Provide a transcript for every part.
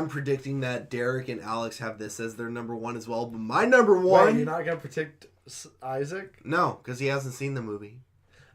I'm predicting that Derek and Alex have this as their number one as well. But my number one... Wait, you're not going to predict Isaac? No, because he hasn't seen the movie.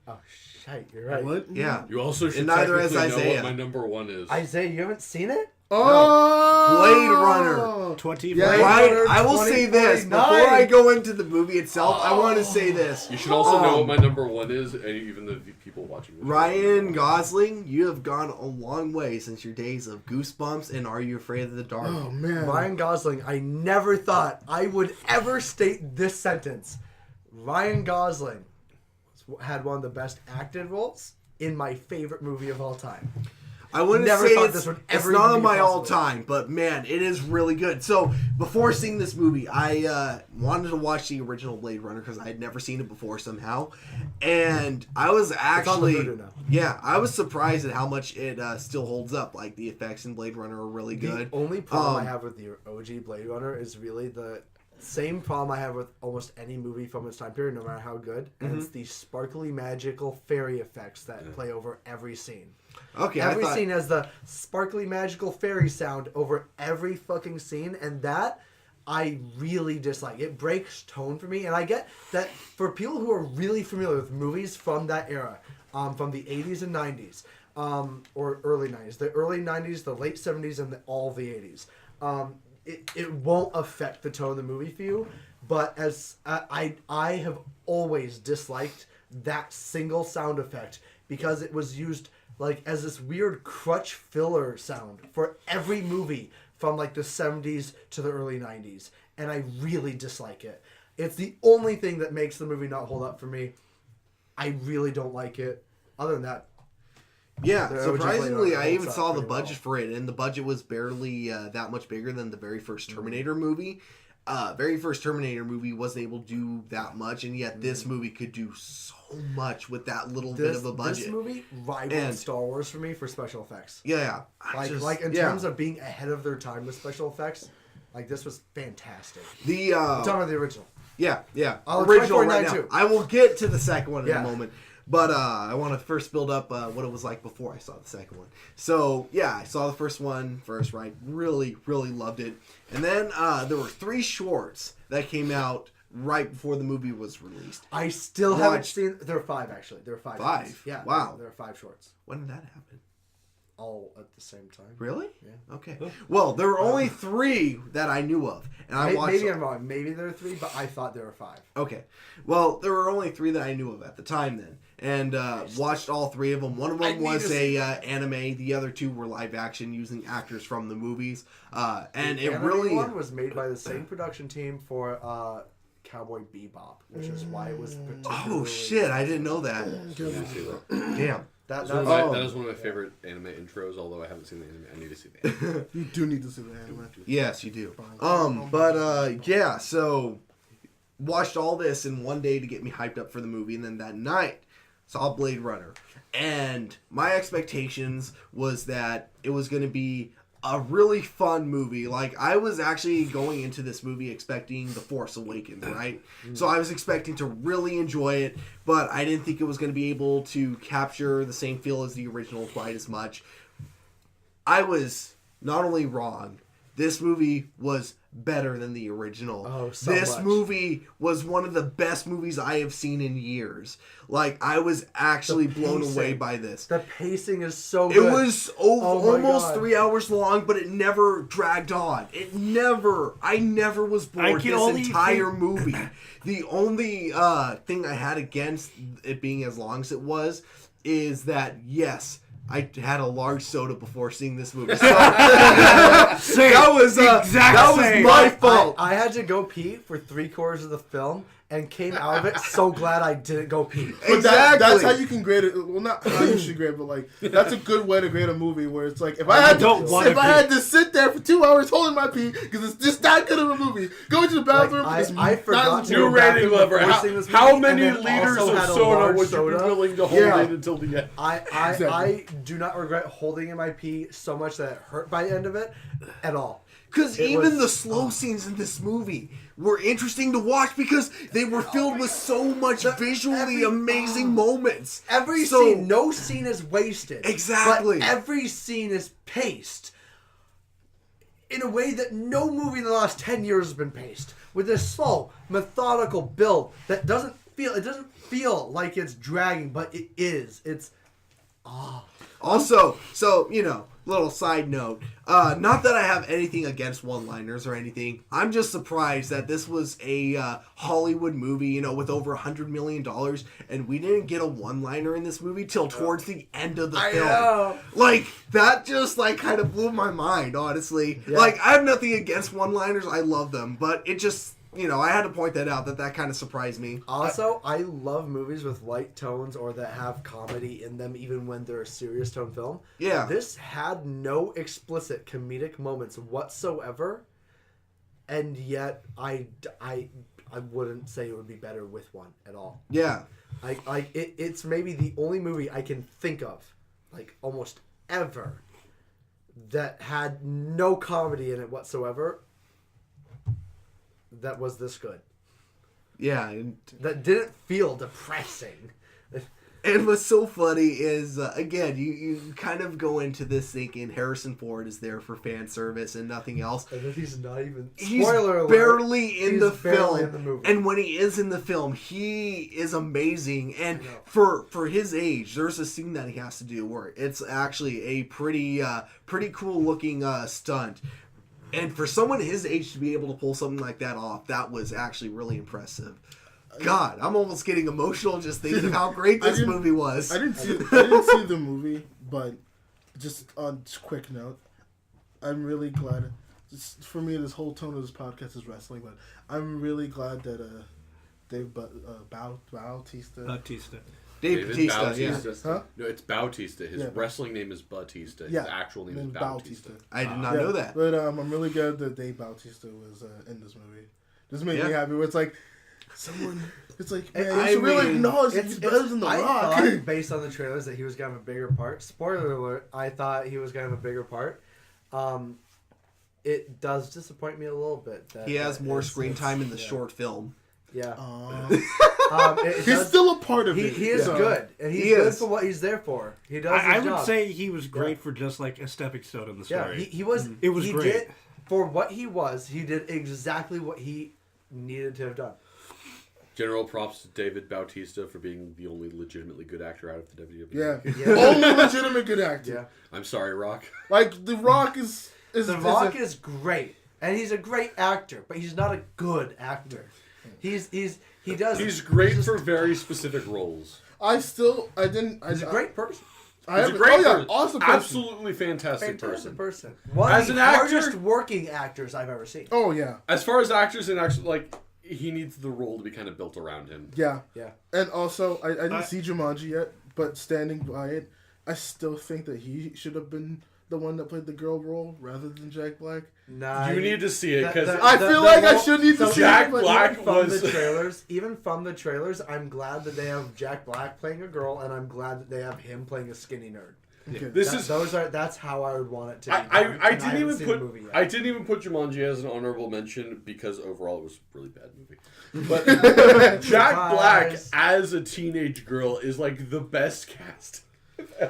Oh, shite. You're right. What? Yeah. You also should neither technically has know Isaiah. what my number one is. Isaiah, you haven't seen it? Oh! Blade Runner. 20. Yeah. Right? I will say this. 2049. Before I go into the movie itself, I want to say this. You should also know what my number one is, and even the people watching this. Ryan Gosling, you have gone a long way since your days of Goosebumps and Are You Afraid of the Dark? Oh, man. Ryan Gosling, I never thought I would ever state this sentence. Ryan Gosling had one of the best acted roles in my favorite movie of all time. I wouldn't Never say thought it's this would it's ever not even on be my possible. all-time, but man, it is really good. So, before seeing this movie, I wanted to watch the original Blade Runner because I had never seen it before somehow. And I was actually... It's on the Voodoo now. Yeah, I was surprised at how much it still holds up. Like, the effects in Blade Runner are really good. The only problem I have with the OG Blade Runner is really the same problem I have with almost any movie from its time period, no matter how good. And it's the sparkly, magical fairy effects that play over every scene. Okay, Every scene has the sparkly, magical fairy sound over every fucking scene, and that I really dislike. It breaks tone for me, and I get that for people who are really familiar with movies from that era, from the 80s and 90s, or early 90s. The early 90s, the late 70s, and all the 80s. It won't affect the tone of the movie for you, but as I have always disliked that single sound effect because it was used like as this weird crutch filler sound for every movie from like the 70s to the early 90s, and I really dislike it. It's the only thing that makes the movie not hold up for me. I really don't like it. Other than that, Yeah, the surprisingly, OG I even holds saw up the pretty well. budget for it, and the budget was barely that much bigger than the very first Terminator movie. Very first Terminator movie wasn't able to do that much, and yet this movie could do so much with that little bit of a budget. This movie rivaled And- Star Wars for me for special effects. Yeah, Like in terms of being ahead of their time with special effects, like this was fantastic. the I'm talking about the original. yeah, Oh, original right 24.92. now. I will get to the second one in Yeah. a moment. But I want to first build up what it was like before I saw the second one. So, yeah, I saw the first one first, right? Really, really loved it. And then there were 3 shorts that came out right before the movie was released. I still haven't Watched- seen. There are 5 actually. There are 5. 5? shorts. Yeah. Wow. There are 5 shorts, When did that happen? all at the same time. Really? Yeah. Okay. Well, there were only 3 that I knew of. And I watched... Maybe I'm wrong. Maybe there are 3, but I thought there were 5. Okay. Well, there were only 3 that I knew of at the time then. And watched all 3 of them. One of them was a anime. The other 2 were live action using actors from the movies. And The it anime really... one was made by the same production team for Cowboy Bebop, which is why it was particularly... Oh, shit. I didn't know that. Damn. That That was is one of my favorite anime intros, although I haven't seen the anime. I need to see the anime. You do need to see the anime. Yes, you do. Yeah, so... Watched all this in one day to get me hyped up for the movie. And then that night, saw Blade Runner. And my expectations was that it was going to be a really fun movie. Like, I was actually going into this movie expecting The Force Awakens, right? So I was expecting to really enjoy it, but I didn't think it was going to be able to capture the same feel as the original quite as much. I was not only wrong, this movie was better than the original. Oh, so this much. movie was one of the best movies I have seen in years. Like, I was actually blown away by this. The pacing is so It good. was Oh my almost God. 3 hours long, but it never dragged on. I never was bored can this only entire movie. The only thing I had against it being as long as it was is that, yes, I had a large soda before seeing this movie. So that was my fault. I had to go pee for 3/4 of the film and came out of it so glad I didn't go pee. But Exactly. that's how you can grade it. Well, not how you should grade, but like that's a good way to grade a movie. Where it's like if I had to sit there for 2 hours holding my pee because it's just that good of a movie. Going to the bathroom. I forgot to New go back rating in level. before seeing this How movie, many and then liters also of had a soda large would you be soda. willing to hold Yeah. in until the end? I do not regret holding in my pee so much that it hurt by the end of it at all. Because It even was- the slow scenes in this movie were interesting to watch because they were filled with so much visually amazing moments. Every So- scene, no scene is wasted. Exactly. But every scene is paced in a way that no movie in the last 10 years has been paced. With this slow, methodical build that doesn't feel like it's dragging, but it is. It's Also, so, little side note, not that I have anything against one-liners or anything. I'm just surprised that this was a Hollywood movie, with over $100 million, and we didn't get a one-liner in this movie till towards the end of the film. know. Like, that just, kind of blew my mind, honestly. Yeah. I have nothing against one-liners. I love them, but it just... I had to point that out, that kind of surprised me. Also, I love movies with light tones or that have comedy in them, even when they're a serious tone film. Yeah. This had no explicit comedic moments whatsoever, and yet I wouldn't say it would be better with one at all. Yeah. It's maybe the only movie I can think of, almost ever, that had no comedy in it whatsoever. That was this good. Yeah. And That didn't feel depressing. And what's so funny is, again, you kind of go into this thinking Harrison Ford is there for fan service and nothing else. And then he's not even... He's Spoiler alert. barely in the barely film. in the movie. And when he is in the film, he is amazing. And for his age, there's a scene that he has to do where it's actually a pretty cool looking stunt. And for someone his age to be able to pull something like that off, that was actually really impressive. God, I'm almost getting emotional just thinking how great this movie was. I didn't see the movie, but just on quick note, I'm really glad. For me, this whole tone of this podcast is wrestling, but I'm really glad that Dave Bautista. Dave Bautista, yeah. Huh? No, it's Bautista. His wrestling name is Batista. His actual name is Bautista. I did not know that. But I'm really glad that Dave Bautista was in this movie. This made me happy. Where it's like someone. It's like, man, you should really acknowledge that he's better than The Rock. I thought, based on the trailers, that he was going to have a bigger part. Spoiler alert, I thought he was going to have a bigger part. It does disappoint me a little bit. That he has more screen time in the short film. Yeah. He's still a part of it. He is good. And he's good for what he's there for. He does his job. I would say he was great for just like a stepping stone in the story. Yeah, he was. It was great. Did, for what he was, he did exactly what he needed to have done. General props to David Bautista for being the only legitimately good actor out of the WWE. Yeah. Only legitimate good actor. Yeah. I'm sorry, Rock. The Rock is The Rock is great, and he's a great actor, but he's not a good actor. He's great for very specific roles. He's a great person. He's a great person. Awesome person. Absolutely fantastic person. One As of the an actor- hardest working actors I've ever seen. Oh yeah. As far as actors and actually he needs the role to be kind of built around him. Yeah. Yeah. And also, I didn't see Jumanji yet, but standing by it, I still think that he should have been the one that played the girl role rather than Jack Black. Nah, You need to see it because I feel like I should need to see Jack it. but- Black even from the trailers, I'm glad that they have Jack Black playing a girl, and I'm glad that they have him playing a skinny nerd. Okay. That's how I would want it to be. I didn't even put Jumanji as an honorable mention because overall it was a really bad movie. But Jack Black as a teenage girl is the best cast.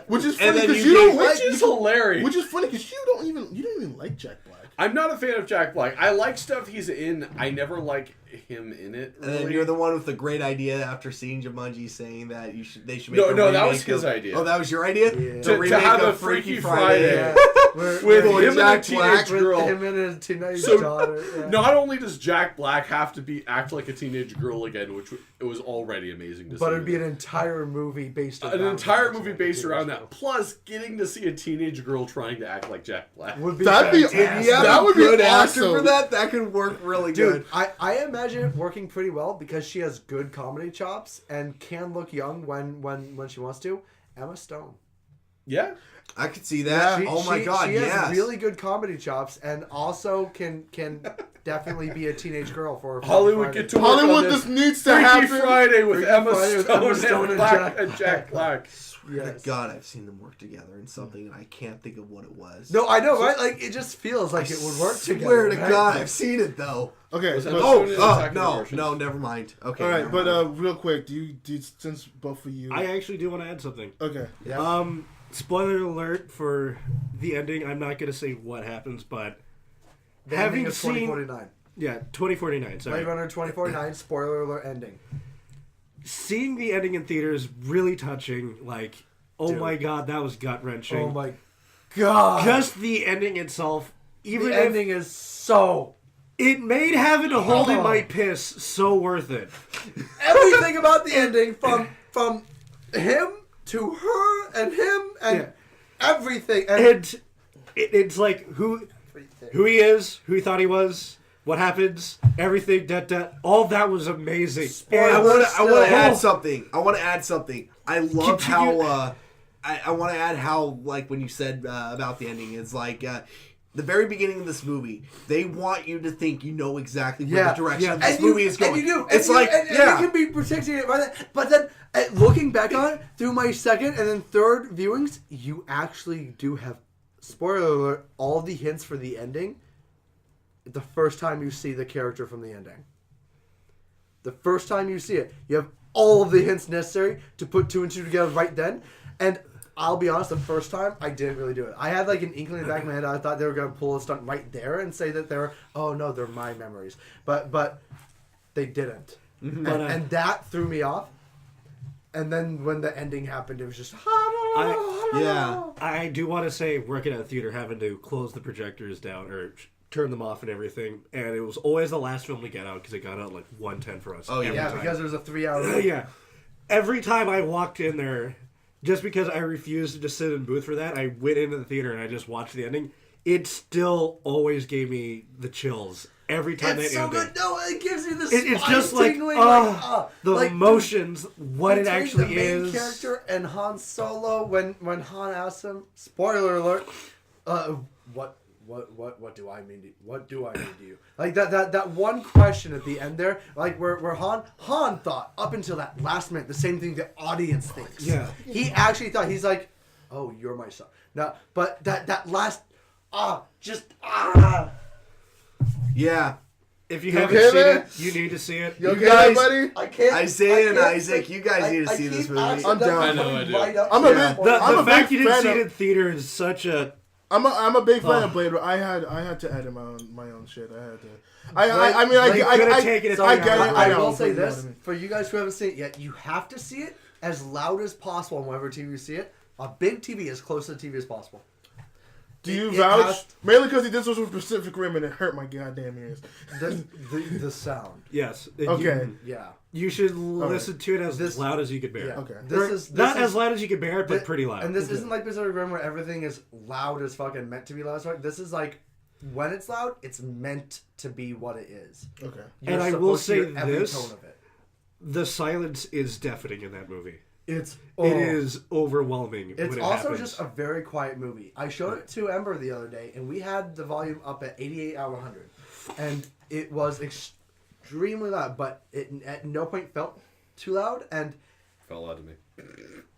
Which is funny then because you you don't Which is hilarious. Which is funny because you don't even like Jack Black. I'm not a fan of Jack Black. I like stuff he's in. I never like him in it. And then you're the one with the great idea after seeing Jumanji saying that they should make No, a that remake was his of- idea. Oh, that was your idea? Yeah. To have a Freaky Friday. Yeah. With him and a Jack teenage Black, girl. Him and his teenage So, daughter. Yeah. Not only does Jack Black have to act like a teenage girl again, which it was already amazing to see. But it'd be an entire movie based around that. Plus, getting to see a teenage girl trying to act like Jack Black. Would be That'd be fantastic. If you have That a would be good actor awesome. for that could work really Dude, good. I imagine it working pretty well because she has good comedy chops and can look young when she wants to. Emma Stone. Yeah. I could see that. She God, she yes. has really good comedy chops and also can definitely be a teenage girl for Hollywood get to work Hollywood on this. just needs to Freaky happen. Friday with Freaky Emma Friday with Emma Stone and Jack Black. Yes. God, I've seen them work together in something and I can't think of what it was. No, I know, right? It just feels like it would work together. Swear to right? God, I've seen it though. Okay. Was but- Emma Oh, Stone in Attack of the Martians? no, never mind. Okay. all right, never but mind. real quick, do you since both of you? I actually do want to add something. Okay. Yeah. Spoiler alert for the ending. I'm not going to say what happens, but The Having ending is seen 2049. 2049. Sorry. Blade Runner 2049. Spoiler alert. Ending. Seeing the ending in theaters really touching. Like, oh Dude. my god, that was gut wrenching. Oh my god! Just the ending itself. Even the if ending is so. it made having to hold in Oh. my piss so worth it. Everything about the ending, from him to her and him and Yeah. everything. And it's like who he is, who he thought he was, what happens, everything. All that was amazing. Spoiler I want to still. add something. I love Continue. how I want to add how, like, when you said about the ending, it's like the very beginning of this movie, they want you to think you know exactly where the direction of this movie is going. And you do. It's and like, and you can be predicting it by that. But then, looking back on it, through my second and then third viewings, you actually do have, spoiler alert, all the hints for the ending the first time you see the character from the ending. The first time you see it, you have all of the hints necessary to put two and two together right then. And I'll be honest, the first time, I didn't really do it. I had like an inkling in the back of my head. I thought they were going to pull a stunt right there and say that they're, oh no, they're my memories. But they didn't. And that threw me off. And then when the ending happened, it was just, I do want to say, working at a theater, having to close the projectors down or turn them off and everything, and it was always the last film to get out because it got out like 1:10 for us. Oh, every yeah, time. because it was a 3-hour. Yeah. Every time I walked in there, just because I refused to just sit in booth for that, I went into the theater and I just watched the ending. It still always gave me the chills every time It's they so ended. good. No, it gives you the It's just like, the like, emotions, what it between actually the main is. character and Han Solo, when Han asks him, spoiler alert, what do I mean to you? Like that one question at the end there, like where Han thought up until that last minute the same thing the audience thinks. Yeah. He actually thought, he's like, oh, you're my son. No, but that last yeah. If you You haven't okay seen there? it, you need to see it. You okay, guys- buddy? I can't. Isaiah and I can't Isaac, say- you guys need to see keep this movie. accidentally I'm down. I know, coming I do. right up I'm to a that bit- point. I'm The a fact big you didn't fan see it of- in theater is such a... I'm a big fan of Blade Runner. I had to edit my own shit. I had to. I mean, Like, could've taken it I down. get it. I know, will say but you know this, what I mean. for you guys who haven't seen it yet, you have to see it as loud as possible on whatever TV you see it. A big TV, as close to the TV as possible. Do you It vouch? has- Mainly because he did this with Pacific Rim and it hurt my goddamn ears. The sound. Yes. Okay. Yeah. You should listen to it as loud as you could bear. Yeah. Okay. Not as loud as you could bear it, but pretty loud. And this isn't like Pacific Rim where everything is loud as fucking meant to be loud as fuck. This is like, when it's loud, it's meant to be what it is. Okay. You're And I will supposed to hear say every this. tone of it. The silence is deafening in that movie. It is overwhelming It's when it also happens. just a very quiet movie. I showed it to Ember the other day, and we had the volume up at 88 out of 100. And it was extremely loud, but it at no point felt too loud, and... Felt loud to me.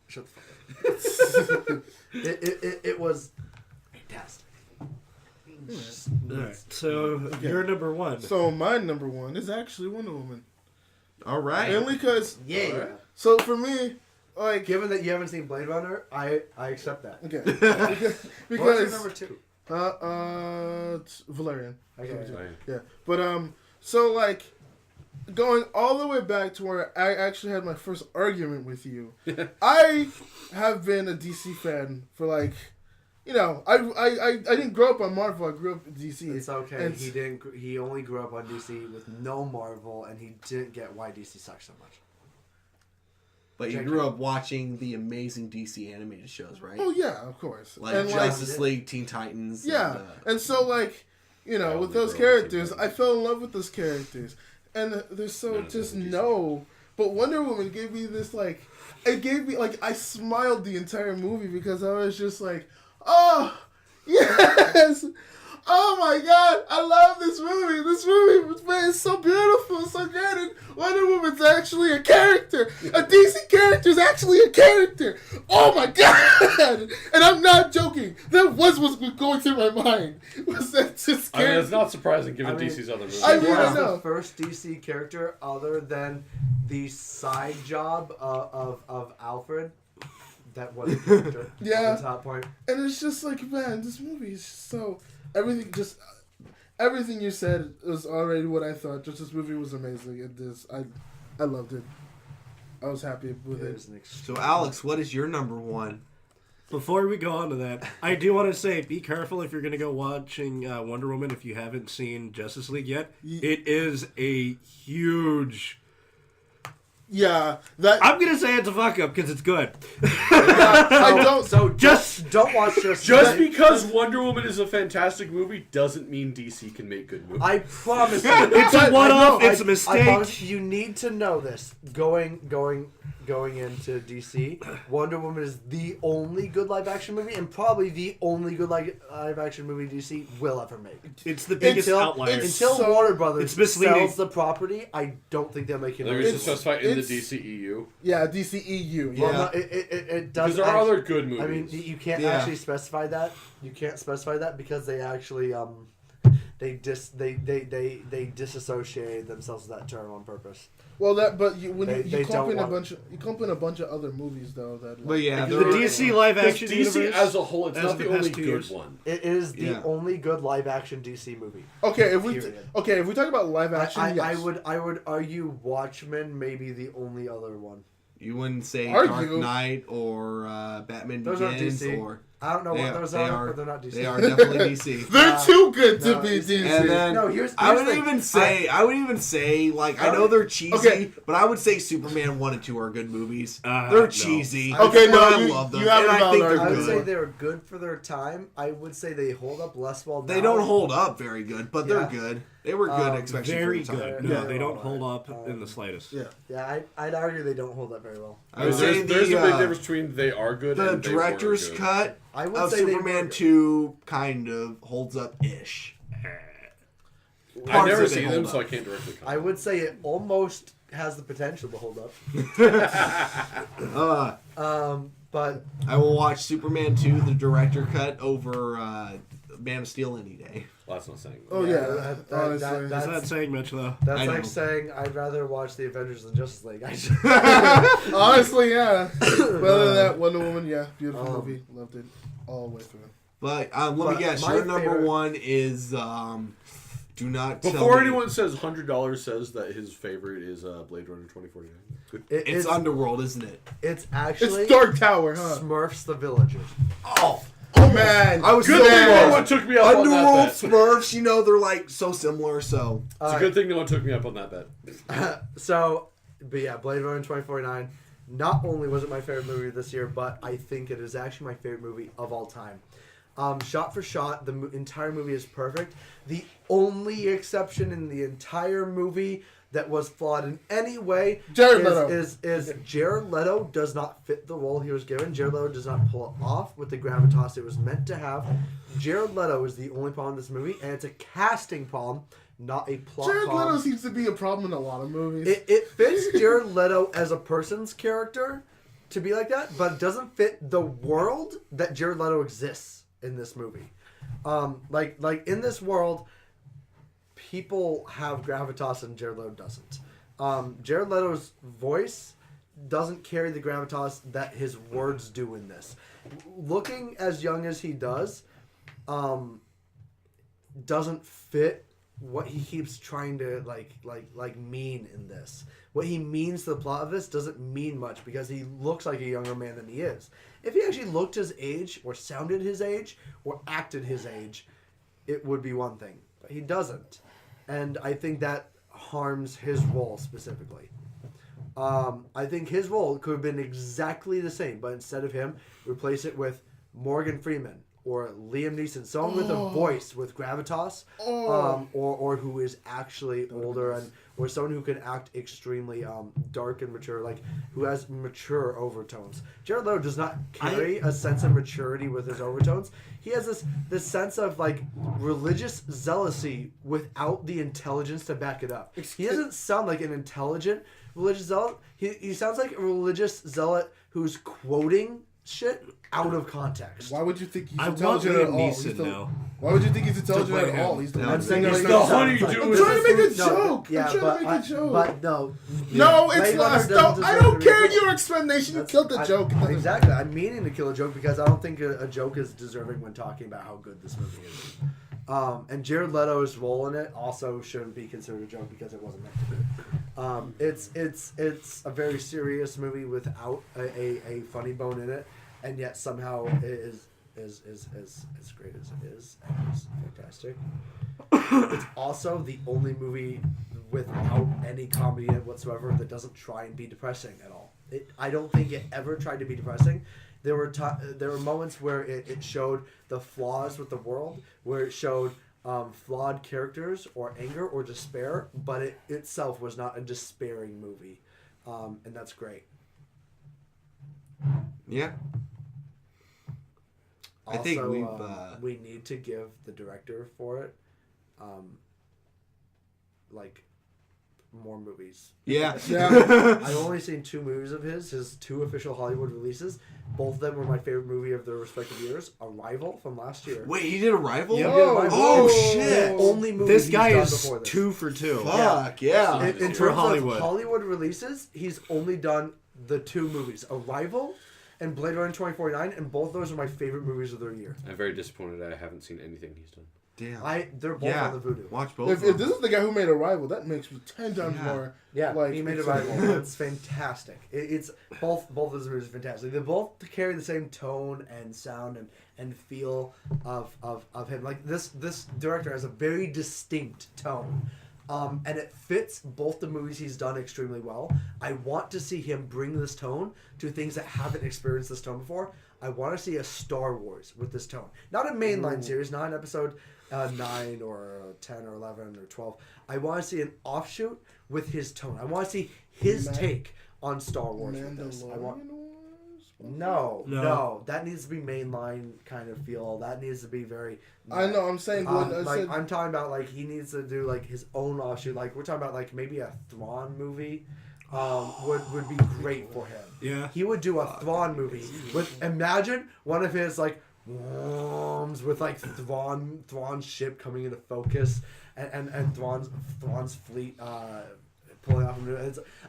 Shut the fuck up. it was fantastic. Alright, so you're number one. So my number one is actually Wonder Woman. All right. Mainly because Yeah. So for me, like Given that you haven't seen Blade Runner, I accept that. okay, What's your because number two? it's Valerian. Okay. Yeah, but so like going all the way back to where I actually had my first argument with you. I have been a DC fan for like, you know, I didn't grow up on Marvel. I grew up in DC. It's okay. And He only grew up on DC with no Marvel, and he didn't get why DC sucks so much. But you Check grew it. up watching the amazing DC animated shows, right? Oh yeah, of course. Like and Justice League, Teen Titans. yeah, and so like, you know, I with only those grew up with characters, Teen I fell in love with those characters, and they're so None of just them are DC. no. But Wonder Woman gave me this like, it gave me like I smiled the entire movie because I was just like, oh yes. Oh my god, I love this movie. This movie, man, is so beautiful, so good. And Wonder Woman's actually a character. A DC character is actually a character. Oh my god! And I'm not joking. That was what's going through my mind. Was that just I mean, character? it's not surprising given I mean, DC's other movies. I mean, I was know. the first DC character other than the side job of Alfred. That was a character. Yeah. At the top point. And it's just like, man, this movie is so everything. Just everything you said was already what I thought. Just this movie was amazing. I loved it. I was happy with it. So, Alex, what is your number one? Before we go on to that, I do want to say, be careful if you're going to go watching Wonder Woman if you haven't seen Justice League yet. It is a huge... Yeah, that I'm going to say it's a fuck-up because it's good. I don't. So just don't watch Just because Wonder Woman is a fantastic movie doesn't mean DC can make good movies. I promise you. It's a one-off. It's a I mistake. promise you need to know this. Going into DC, Wonder Woman is the only good live-action movie, and probably the only good live-action movie DC will ever make. It's the biggest outlier. Until Warner Brothers misleading. sells the property, I don't think they'll make it. Let me just specify in the DCEU. Yeah, DCEU. Yeah. Well, no, it does. Because there are other good movies. I mean, you can't actually specify that. You can't specify that because they actually they disassociated themselves with that term on purpose. Well, you clump in a bunch of other movies though. But yeah, the DC live action DC universe as a whole, it's not the only good years. one. It is the only good live action DC movie. Okay, if we talk about live action, yes. I would argue Watchmen may be the only other one. You wouldn't say Argue. Dark Knight or Batman Those are Begins DC. or... I don't know what those are, but they're not DC. They are definitely DC. They're too good to be it's- DC. And then I would even say, like, I know they're cheesy, but I would say Superman 1 and 2 are good movies. They're no. cheesy. Okay, but no, I you- love them. you have and a I valid think they're I would good. say they're good for their time. I would say they hold up less well. They now. don't hold up very good, but they're Yeah. good. They were good, especially very for the time. good. No, Yeah. they don't hold up in the slightest. Yeah. Yeah, I'd argue they don't hold up very well. I would say There's a big difference between they are good the and they director's were good. cut I would of say they Superman were- 2 kind of holds up-ish. I've Parts never of it seen hold them, up. so I can't directly comment. I would say it almost has the potential to hold up. But I will watch Superman 2, the director cut, over Man of Steel any day. Well, that's not saying. Oh yeah, honestly. That's not saying much, though. that's I like know. saying I'd rather watch the Avengers than Justice League. Honestly, yeah. But other than that, Wonder Woman, yeah, beautiful movie, loved it all the way through. But let me But guess, my your number favorite- one is do not tell Before me anyone says $100 says that his favorite is Blade Runner 2049. Good. it's Underworld, isn't it? It's actually It's Dark Tower, huh? Smurfs the Villagers. Oh Man, I was Good so thing no mad. one took me up on Underworld that bet. Smurfs, you know, they're like so similar. So It's a good thing no one took me up on that bet. So, but yeah, Blade Runner 2049. Not only was it my favorite movie this year, but I think it is actually my favorite movie of all time. Shot for shot, the entire movie is perfect. The only exception in the entire movie that was flawed in any way Jared Leto. is Jared Leto does not fit the role he was given. Jared Leto does not pull it off with the gravitas it was meant to have. Jared Leto is the only problem in this movie, and it's a casting problem, not a plot Jared problem. Leto seems to be a problem in a lot of movies. It fits Jared Leto as a person's character to be like that, but it doesn't fit the world that Jared Leto exists in this movie. Like in this world, people have gravitas and Jared Leto doesn't. Jared Leto's voice doesn't carry the gravitas that his words do in this. Looking as young as he does, doesn't fit what he keeps trying to like mean in this. What he means to the plot of this doesn't mean much because he looks like a younger man than he is. If he actually looked his age or sounded his age or acted his age, it would be one thing. But he doesn't. And I think that harms his role specifically. I think his role could have been exactly the same, but instead of him, replace it with Morgan Freeman or Liam Neeson, someone with a voice with gravitas, or who is actually older and or someone who can act extremely dark and mature, like who has mature overtones. Jared Leto does not carry a sense of maturity with his overtones. He has this sense of like religious zealousy without the intelligence to back it up. He doesn't sound like an intelligent religious zealot. He sounds like a religious zealot who's quoting shit out of context. Why would you think he's I want intelligent at Liam all? Neeson now. Why would you think he's intelligent play at all? him. He's the No, one I'm thing saying like he's the that. honeydew I'm is trying to make a No, joke. yeah, I'm trying to make a joke. But no. No, it's Blade not. Runner No, doesn't I deserve don't to be care a your explanation. You killed the joke. Exactly. I'm meaning to kill a joke because I don't think a joke is deserving when talking about how good this movie is. And Jared Leto's role in it also shouldn't be considered a joke because it wasn't meant to be. It's a very serious movie without a funny bone in it, and yet somehow it is as great as it is, and it's fantastic. It's also the only movie without any comedy in it whatsoever that doesn't try and be depressing at all. I don't think it ever tried to be depressing. There were moments where it showed the flaws with the world, where it showed flawed characters or anger or despair, but it itself was not a despairing movie, and that's great. Yeah. Also, I think we need to give the director for it, like, more movies. Yeah. I've only seen 2 movies of his 2 official Hollywood releases. Both of them were my favorite movie of their respective years. Arrival from last year. Wait, he did Arrival? He did Arrival. Oh, shit. The only movie This he's guy done is before this. 2 for 2. Fuck, yeah. In For terms Hollywood. of Hollywood releases, he's only done the 2 movies, Arrival and Blade Runner 2049, and both of those are my favorite movies of their year. I'm very disappointed I haven't seen anything he's done. Damn. They're both on the Voodoo. Watch both. If this is the guy who made Arrival, that makes me 10 times more. Yeah, like, he made Arrival. It's fantastic. It's both of those movies are fantastic. They both carry the same tone and sound and feel of him. Like this director has a very distinct tone. And it fits both the movies he's done extremely well. I want to see him bring this tone to things that haven't experienced this tone before. I want to see a Star Wars with this tone. Not a mainline series, not an episode 9 or 10 or 11 or 12. I want to see an offshoot with his tone. I want to see his take on Star Wars with this. No. That needs to be mainline kind of feel. That needs to be very... I know, I'm saying... I'm talking about, like, he needs to do, like, his own offshoot. Like, we're talking about, like, maybe a Thrawn movie would be great for him. Yeah. He would do a Thrawn movie. Imagine one of his, like, worms with, like, Thrawn's ship coming into focus and Thrawn's fleet... pulling off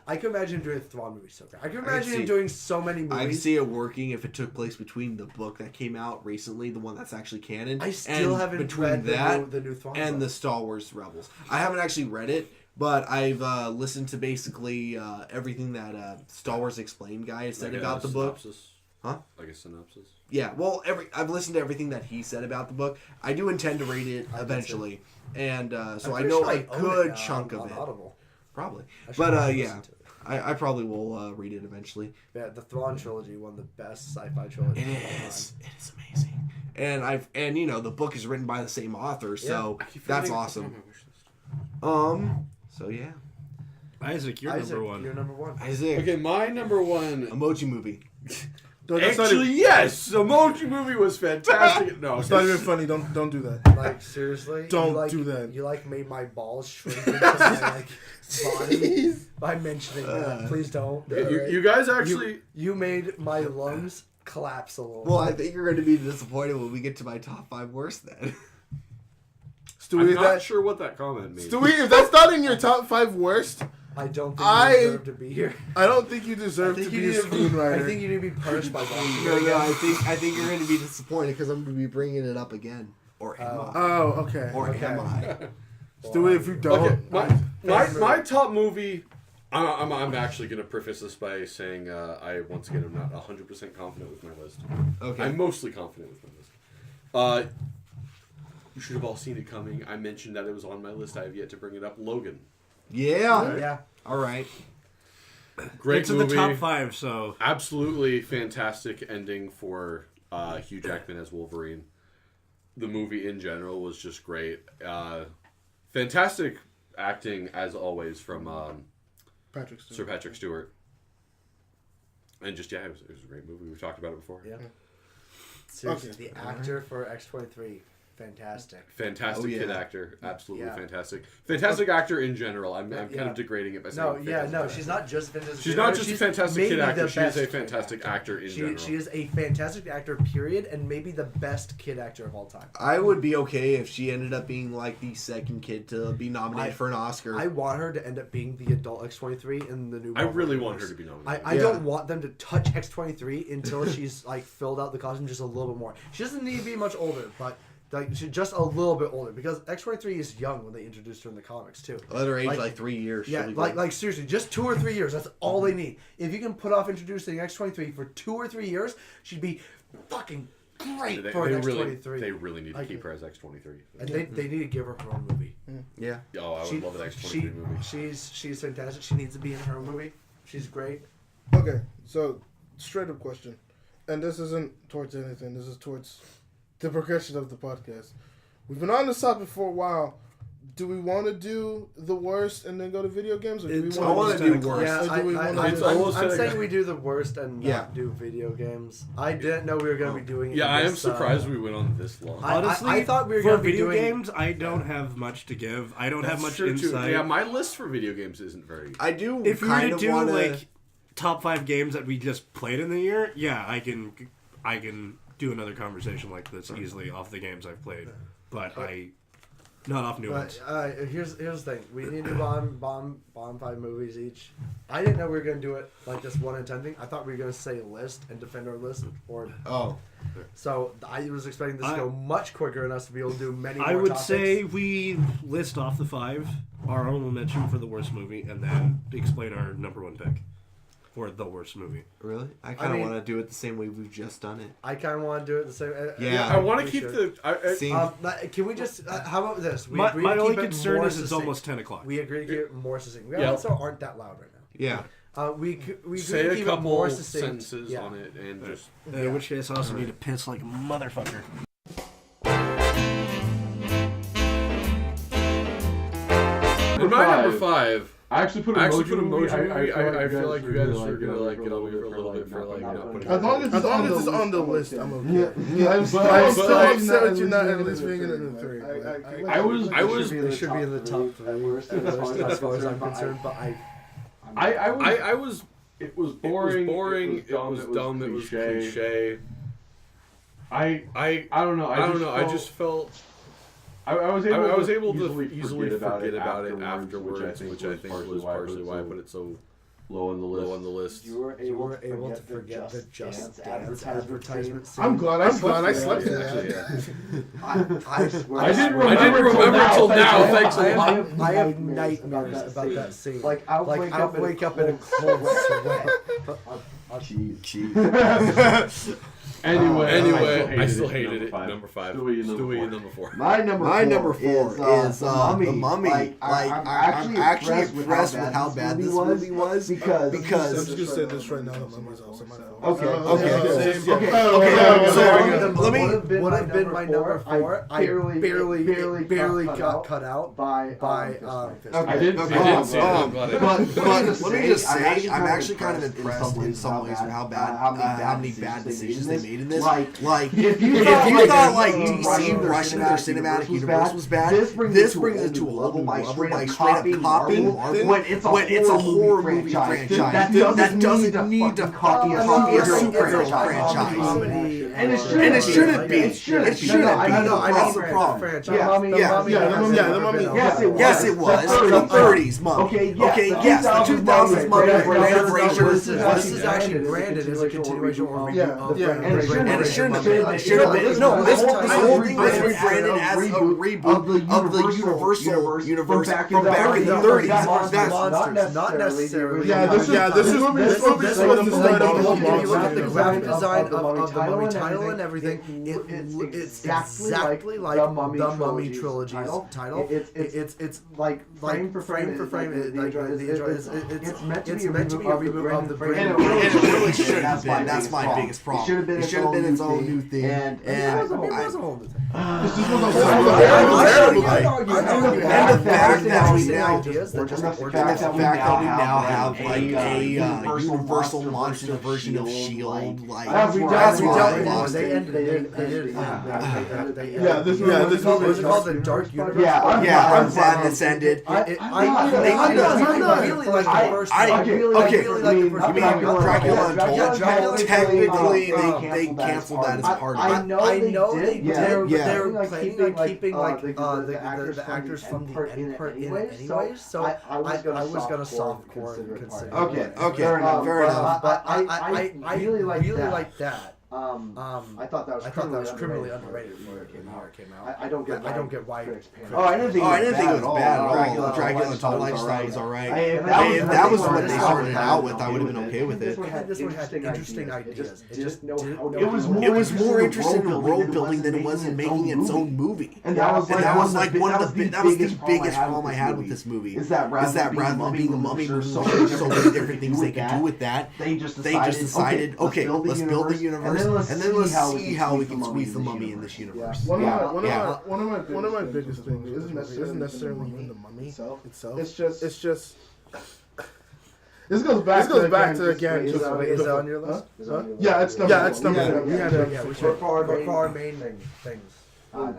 I could imagine him doing a Thrawn movie so great. I could imagine him doing so many movies. I can see it working if it took place between the book that came out recently, the one that's actually canon. I still haven't read the new Thrawn and book. the Star Wars Rebels. I haven't actually read it, but I've listened to basically everything that Star Wars Explained guy has said about the book. Huh? Like a synopsis? Yeah, well, I've listened to everything that he said about the book. I do intend to read it eventually, and so I know a good chunk of it. Audible. Probably. But yeah, I probably will read it eventually. Yeah, the Thrawn trilogy, one of the best sci-fi trilogies. It is amazing. And you know, the book is written by the same author, so that's awesome. So yeah. Isaac, you're number 1. You're number 1. Isaac. Okay, my number 1... Emoji Movie. Actually, yes! Emoji Movie was fantastic. No, It's not even funny. Don't do that. Like, seriously? Don't do that. You, like, made my balls shrink into my, like, body by mentioning that. Please don't. You guys actually... You made my lungs collapse a little. Well, I think you're going to be disappointed when we get to my top 5 worst then. Stewie, I'm not sure what that comment means. Stewie, if that's not in your top 5 worst... I don't think you deserve to be here. I don't think you deserve to be a screenwriter. I think you need to be punished by that. No, I think you're going to be disappointed because I'm going to be bringing it up again. Or am I? Oh, okay. Or am I? Stewie, if you don't... Okay, my top movie... I'm actually going to preface this by saying I, once again, am not 100% confident with my list. Okay. I'm mostly confident with my list. You should have all seen it coming. I mentioned that it was on my list. I have yet to bring it up. Logan. Yeah. Yeah. All right. Great It's movie. in the top 5, so... Absolutely fantastic ending for Hugh Jackman as Wolverine. The movie in general was just great. Fantastic acting, as always, from Sir Patrick Stewart. And just, yeah, it was a great movie. We've talked about it before. Yeah. Seriously, the actor for X-23, fantastic. Fantastic kid actor. Absolutely Yeah. fantastic. Fantastic actor in general. I'm kind of degrading it by saying She's not just a fantastic She's not just a fantastic kid actor. She is a best fantastic actor in general. She is a fantastic actor, period, and maybe the best kid actor of all time. I would be okay if she ended up being like the second kid to be nominated for an Oscar. I want her to end up being the adult X-23 in the new I really Marvel want her universe. to be nominated. I don't want them to touch X-23 until she's like filled out the costume just a little bit more. She doesn't need to be much older, but like just a little bit older, because X-23 is young when they introduced her in the comics too. Let her age like 3 years. Yeah, she'll be like good. seriously, just 2 or 3 years. That's all they need. If you can put off introducing X-23 for 2 or 3 years, she'd be fucking great for an X-23. They really need to keep her as X-23. And they need to give her her own movie. Yeah. Oh, I would love an X-23 movie. She's fantastic. She needs to be in her own movie. She's great. Okay, so straight up question, and this isn't towards anything. This is towards the progression of the podcast. We've been on this topic for a while. Do we want to do the worst and then go to video games, or do we I want to do worst. Yeah, I'm saying we do the worst and not do video games. I didn't know we were going to be doing it. Yeah, I am surprised we went on this long. Honestly, I thought we were for going to be video doing games, I don't have much to give. I don't have much true, too. insight. Yeah, my list for video games isn't very... I do If we were kind to of do want to... like top 5 games that we just played in the year, yeah, I can do another conversation like this easily off the games I've played, but not off new ones. Here's the thing. We need to bomb 5 movies each. I didn't know we were going to do it like this 1 in 10 thing. I thought we were going to say list and defend our list. So I was expecting this to go much quicker and us to be able to do many more I would topics. say we list off the 5, our honorable mention for the worst movie, and then explain our number 1 pick for the worst movie. Really? I kind of want to do it the same way we've just done it. I kind of want to do it the same. Yeah. I want to keep the... can we just... how about this? We My agree to only keep it concern more is it's succinct. almost 10 o'clock. We agree to keep it more succinct. We Yeah. also aren't that loud right now. Yeah. We agree Say to a keep it couple more succinct. sentences on it and just... In which case, I also need to piss like a motherfucker. In my number 5... I actually put a Mojo movie. I feel like you guys are gonna like get over here for a little bit for like not putting. As long as it's on the list, I'm okay. Yeah, I'm still upset with you not at least being in the 3. I was. They should be in the top 3 as far as I'm concerned. But I was. It was boring. It was dumb. It was cliche. I don't know. I just felt. I was able to easily forget about it afterwards, which I think was partially why I put it so low on the list. you were able to forget the Just Dance advertisement scene. I'm glad I slept in actually, that. I didn't remember until now. Thanks a lot. I have nightmares about that scene. Like I'll wake up in a cold sweat. Jeez. Anyway, I still hated it. Number 5. Stewie, number 4. My number 4 is The Mummy. I'm actually impressed with how bad this movie was because I'm just gonna say this right now. The Mummy's also my fault. Okay. So let me. Would have been my number 4. I barely got cut out by I didn't see it. I'm glad I didn't. But let me just say, I'm actually kind of impressed in some ways with how many bad decisions they made in this. Like, if you thought like DC rushing their cinematic universe was bad, this brings it to a level by straight up copying when it's a horror movie franchise that doesn't need to copy a superhero franchise. And it shouldn't be. It shouldn't be. That's the problem. The Mummy. Yes, it was. The 30s Mummy. Okay, yes, the 2000s Mummy. This is actually branded as a continuation or reboot of and it shouldn't have been. It should have been. No, this whole thing was rebranded as a reboot of the Universal universe from back in the 30s. That's not necessarily. This was the start of the whole If you look at the monster. graphic design of the Mummy title and everything, it's exactly like the Mummy trilogy's title. It's like frame for frame. It's meant to be a reboot of the brand. And it really shouldn't have been. That's my biggest problem. It should have been its own new thing. And it was a whole new thing. And the fact that we now have like a Universal monster version of S.H.I.E.L.D. Like they ended. This was it called the Dark Universe? I'm glad this ended. I really like the first one. Okay, you mean Dracula Untold? Technically, they canceled that as part of it. I know they did. They were planning on keeping like the actors from the end part in it anyways. So I was gonna softcore and consider. Okay, fair enough. But I really like that. I thought that was criminally underrated for it came out. I don't get why. Oh, I didn't think it was bad at all. Dracula and Tall Lifestyle was alright. If that was what they started out with, I would have been okay with it. This one had interesting ideas. It was more interested in world building than it was in making its own movie. And that was like that was the biggest problem I had with this movie. Is that rather than being a mummy movie, so many different things they could do with that. They just decided, okay, let's build the universe, and then let's see how we can squeeze the mummy in this universe. One of my biggest things isn't necessarily even the mummy itself. It's just. This goes back to again. Is it on your list? Yeah, it's number one. For our main things. I'm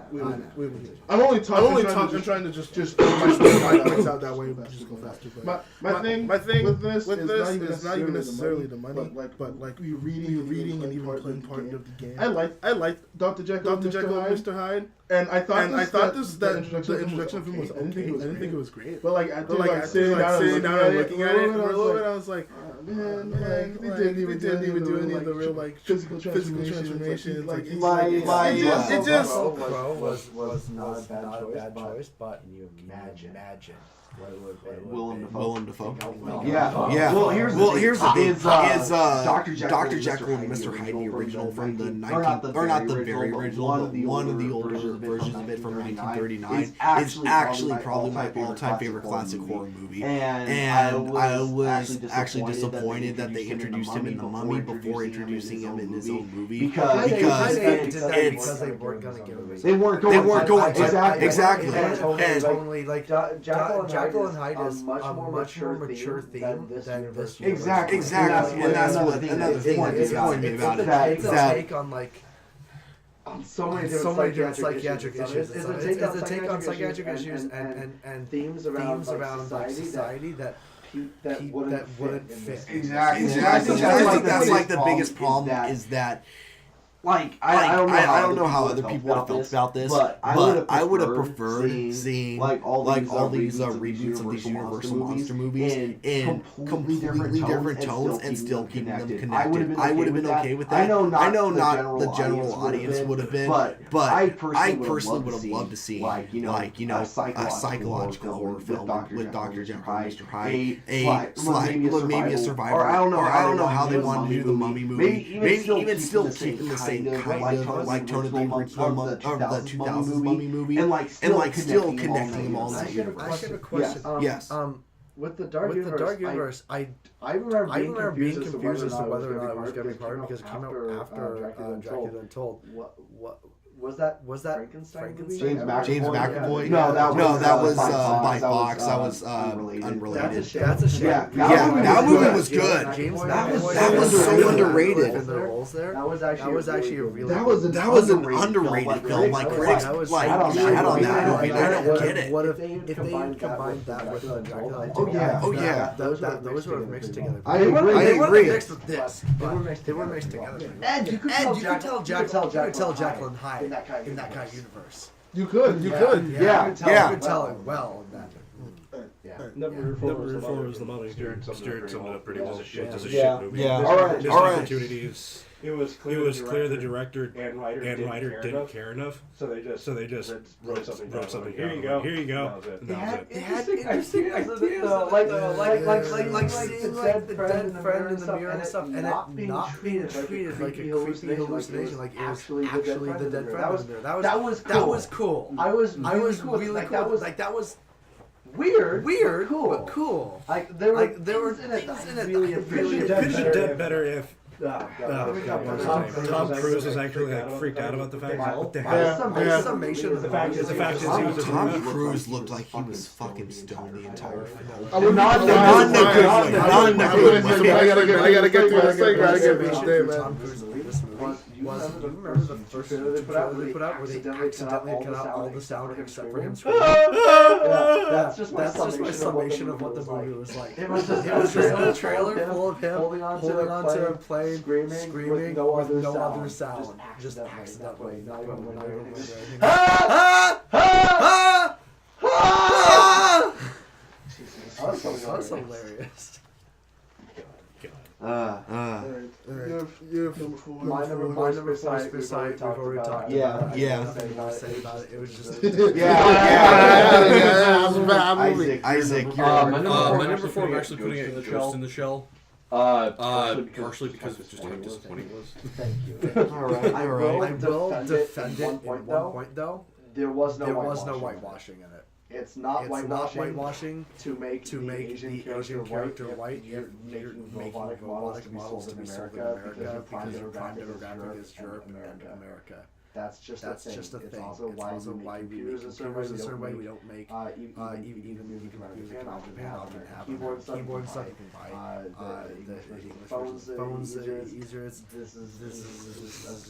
only talking, trying to just get my points out that way. We just go faster. But my thing with this is not even necessarily the money, but like we reading and even playing part of the game. I like Dr. Jekyll and Mr. Hyde, and I thought the introduction of him was okay. I didn't think it was great, but like sitting down and looking at it for a little bit, I was like, man, they didn't even do any of the real like physical transformations. Like it just. Crow was not a bad choice, but can you imagine Willem Dafoe. Yeah. Well, here's the thing: is Dr. Jekyll and Mr. Hyde the original from the 19 or not the very original, but one of the older versions of it from 1939 is actually probably my all-time favorite classic horror movie. And I was actually disappointed that they introduced him in The Mummy before introducing him in his own movie because they weren't going to give him. They weren't going to exactly. And only like Jekyll and Hyde is a much more mature theme than this. Exactly. And that's what another thing that disappointed me about it. It's a take on like so many different psychiatric issues. It's a take on psychiatric issues and themes around like society that wouldn't fit. Exactly. I think that's like the biggest problem is that. I don't know how other people would have felt about this, but I would have preferred seeing like all these reboots of these Universal monster movies in completely different tones and still keeping them connected. I would have been okay with that. I know not the general audience would have been, but I personally would have loved to see a psychological horror film with Dr. Jekyll and Mr. Hyde, maybe a survivor, or I don't know how they wanted to do the Mummy movie. Maybe even still keeping the same kind of like tone of the original or the 2000s Mummy movie, and still connecting them all in that universe. I have a question. Yes. With the Dark Universe, I remember being confused as to whether or not it was going to be part of it because it came out after Dracula Untold. What was that Frankenstein? James McAvoy? No, that was by Fox. That was unrelated. That's a shame. Yeah, that movie was good. That was so underrated. That was actually a really that was an underrated film. Like critics like had on that movie. I don't get it. What if they combined that with Dracula? Oh yeah. Those were mixed together. I agree. They weren't mixed with this. They were mixed together. And you could tell Jekyll and Hyde in that kind of universe. You could. Yeah. You could tell it well in that. Number 4 was The Mummy. Stuart summed it up pretty well. It's a shit movie. Yeah. All right. Opportunities. It was clear the director and writer didn't care enough. So they just wrote something. Here you go. They had interesting ideas, like seeing like the dead friend in the mirror and stuff, and it not being treated like a creepy hallucination, like it was actually the dead friend in the mirror. That was cool. I was really cool. Like that was. Weird, but cool. Like there were things in it that really could have been dead better if Tom Cruise was actually like freaked out about the fact. What the hell? Summation of the fact is Tom Cruise looked like he was fucking stoned the entire film. Not in a good way. I gotta get through this thing. Tom Cruise in this movie was. Do you remember the first trailer they put out where they accidentally cut out all the sound except for him screaming? That's just my summation of what the movie was like. It was just a trailer full of him holding onto a plane, screaming with no other sound. Just accidentally. Not even That's hilarious. Your number 4. My number 4 is Beside. We've already talked about it. Yeah. It was just... Isaac, my number 4, I'm actually putting it Ghost in the Shell. Partially because of just how disappointing it was. Thank you. Alright. I will defend it in one point though. There was no whitewashing in it. It's not whitewashing to make the Asian character white. You're making robotic models to be sold in America because your prime demographic is Europe and America. That's just a thing. It's also why we make computers a certain way. We don't make even computers that come out of Japan often have keyboard and stuff you can buy. The English phones easier. This is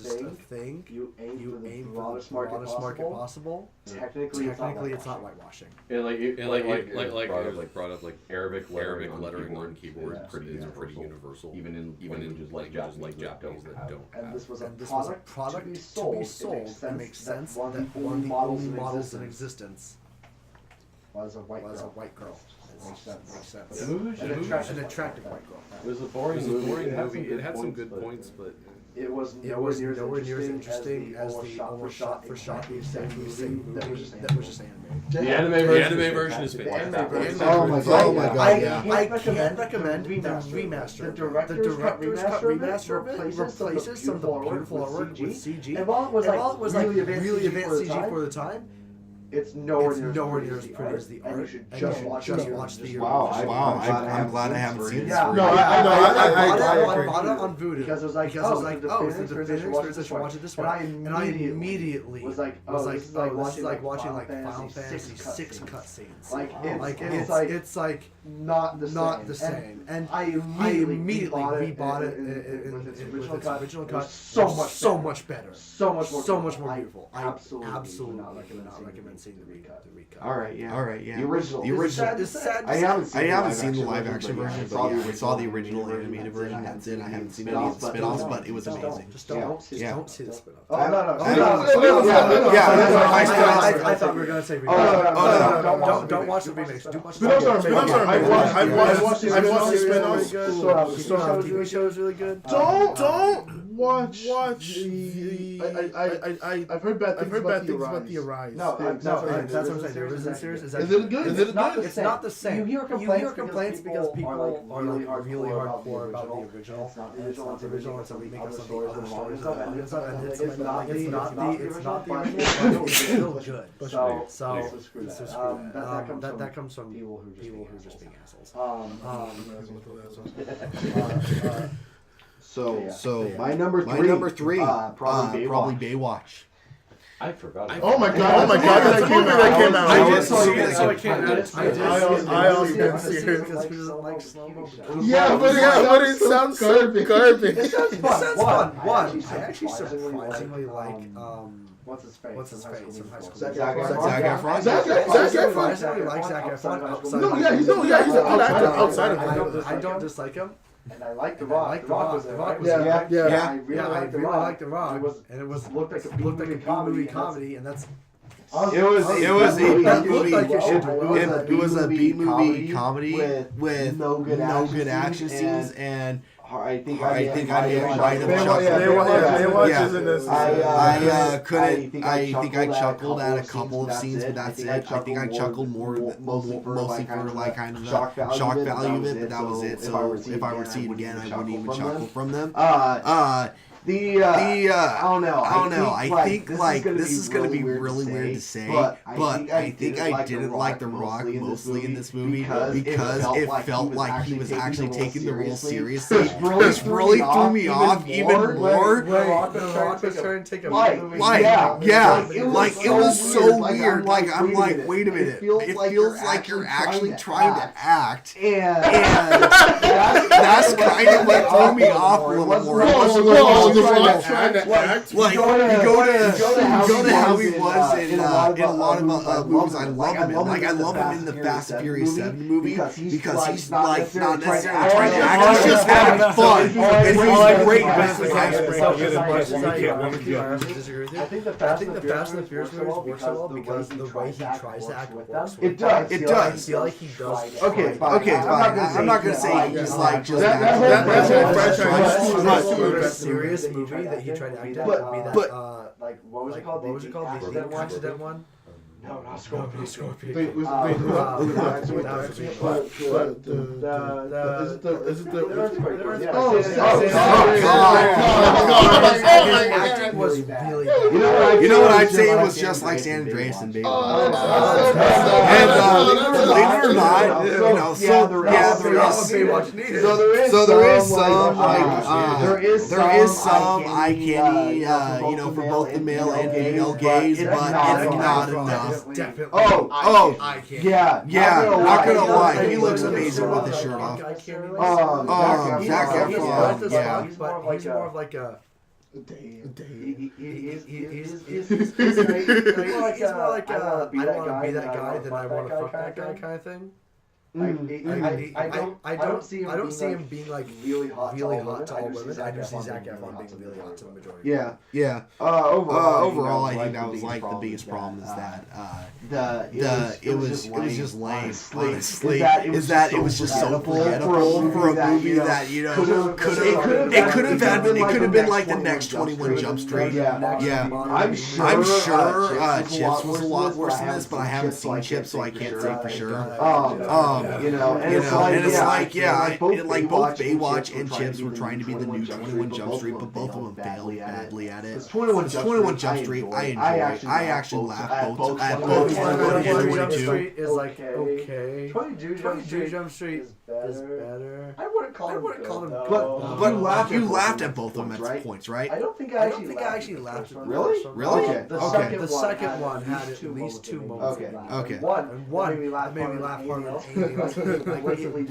just a thing. You aim for the broadest market possible. Technically, it's not whitewashing. And like brought up like Arabic lettering on keyboards is pretty universal. Even in just like Japanese that don't. And this was a product to be sold. It makes sense that one of the only models in existence was a white girl. Makes sense. An attractive white girl. It was a boring movie. It had some good points, but it was nowhere near as interesting as the almost shot for shot the exact same that was just animated. The anime version is fantastic. Oh my god! I can't recommend the remaster. The director's cut remaster of it replaces some of the beautiful artwork with CG. And while it was like really advanced CG for the time, it's nowhere near as pretty as the art. And you should just watch the Wow! I'm glad I haven't seen this. I bought it on Voodoo because it was like, oh, it's the definitive experience. I should watch it this way. And I immediately was like, this is like watching like Final Fantasy 6 cutscenes. It's like not the same. And I immediately rebought it in its original cut. So much better. So much more beautiful. I absolutely not recommend seeing the recut. All right, yeah. The original. It's sad. I haven't seen the live action version, but I saw the original animated version. That's it. I haven't seen any of the spin-offs, but it was amazing. Just don't see the spin-offs. I thought we were gonna say remakes. Don't watch the remakes. Do watch the Spin-offs are amazing. I've watched the spin-offs. TV show is really good. Don't watch the. I've heard bad things about the Arise. No, that's what I'm saying. The Arisen series is it good? It's not the same. You hear complaints because people are like really hardcore about the original. It's not the original. It's a remake of some other stories. And it's not the original. It's still good. So that comes from people who are just being assholes. So my number three, probably Baywatch. I forgot. Oh my god! That came out. I did see it, so I can't add it to it. I also didn't see it. Because who doesn't like slow-mo? But it sounds so garbage. It sounds fun. One, I actually surprisingly like what's his face from High School. Zac Efron. I like Zac Efron. He's a good actor outside of it. I don't dislike him. And I like The Rock. The Rock was there. Yeah. I really like The Rock. And it looked like a B-movie comedy, and that's. It was a B-movie comedy with no good action scenes, and I think I may have I think I chuckled at a couple of scenes, but that's it. I think I chuckled mostly for like kind of the shock value of it, but that was it. So if I were to see it again, I wouldn't even chuckle from them. I don't know. I think like this is gonna be really weird to say, but I think I didn't like The Rock mostly in this movie because it felt like he was actually taking the role seriously. This really threw me off even more. The Rock was trying to take a like it was so weird. Like I'm like, wait a minute. It feels like you're actually trying to act, and that's kind of what threw me off a little more. Trying to act. Like you go to how he was in a lot of movies. I love him in. Like I love him in the Fast and Furious 7 movie because he's like not necessarily trying to act. He's just having fun, and he's great. I think the Fast and the Furious movies work so well because the way he tries to act works. It does. I feel like he does. Okay, fine. I'm not gonna say he's like just. That's a serious movie that he tried to act out would be that. Like what was it called? What was it called? The accident one. No, not Scorpion. Wait, Is it the earthquake? Acting was really bad. You know what I'd say? It was just like San Andreas and Baby. And believe it or not, you know, so there is some eye candy, you know, for both the male and female gays, but it's not enough. Definitely. I can't. Yeah, not gonna lie, he looks amazing with his shirt off. I can't even. Zac Efron, yeah. He's more of like a. He's more like a. I don't want to be that guy, then I want to fuck that guy kind of thing. I don't see him being like really hot to all women. I just see Zac Efron being really hot to the majority. Yeah. Overall, I think that was like the biggest problem is that it was just lame. Honestly, is that it was just so forgettable for a movie that, you know, it could have been like the next 21 Jump Street. Yeah. I'm sure Chips was a lot worse than this, but I haven't seen Chips, so I can't say for sure. Like both Baywatch and Chips were trying to be the new 21 Jump Street, but both of them failed badly at it. 21 Jump Street, I enjoy. I actually laughed both at both 21 and 22. Is like okay. 22 Jump Street is better. I wouldn't call him. But you laughed at both of them at points, right? I don't think I actually laughed at Really? Okay. The second one had at least 2 moments. Okay. One made me laugh harder than anything else. Blanketly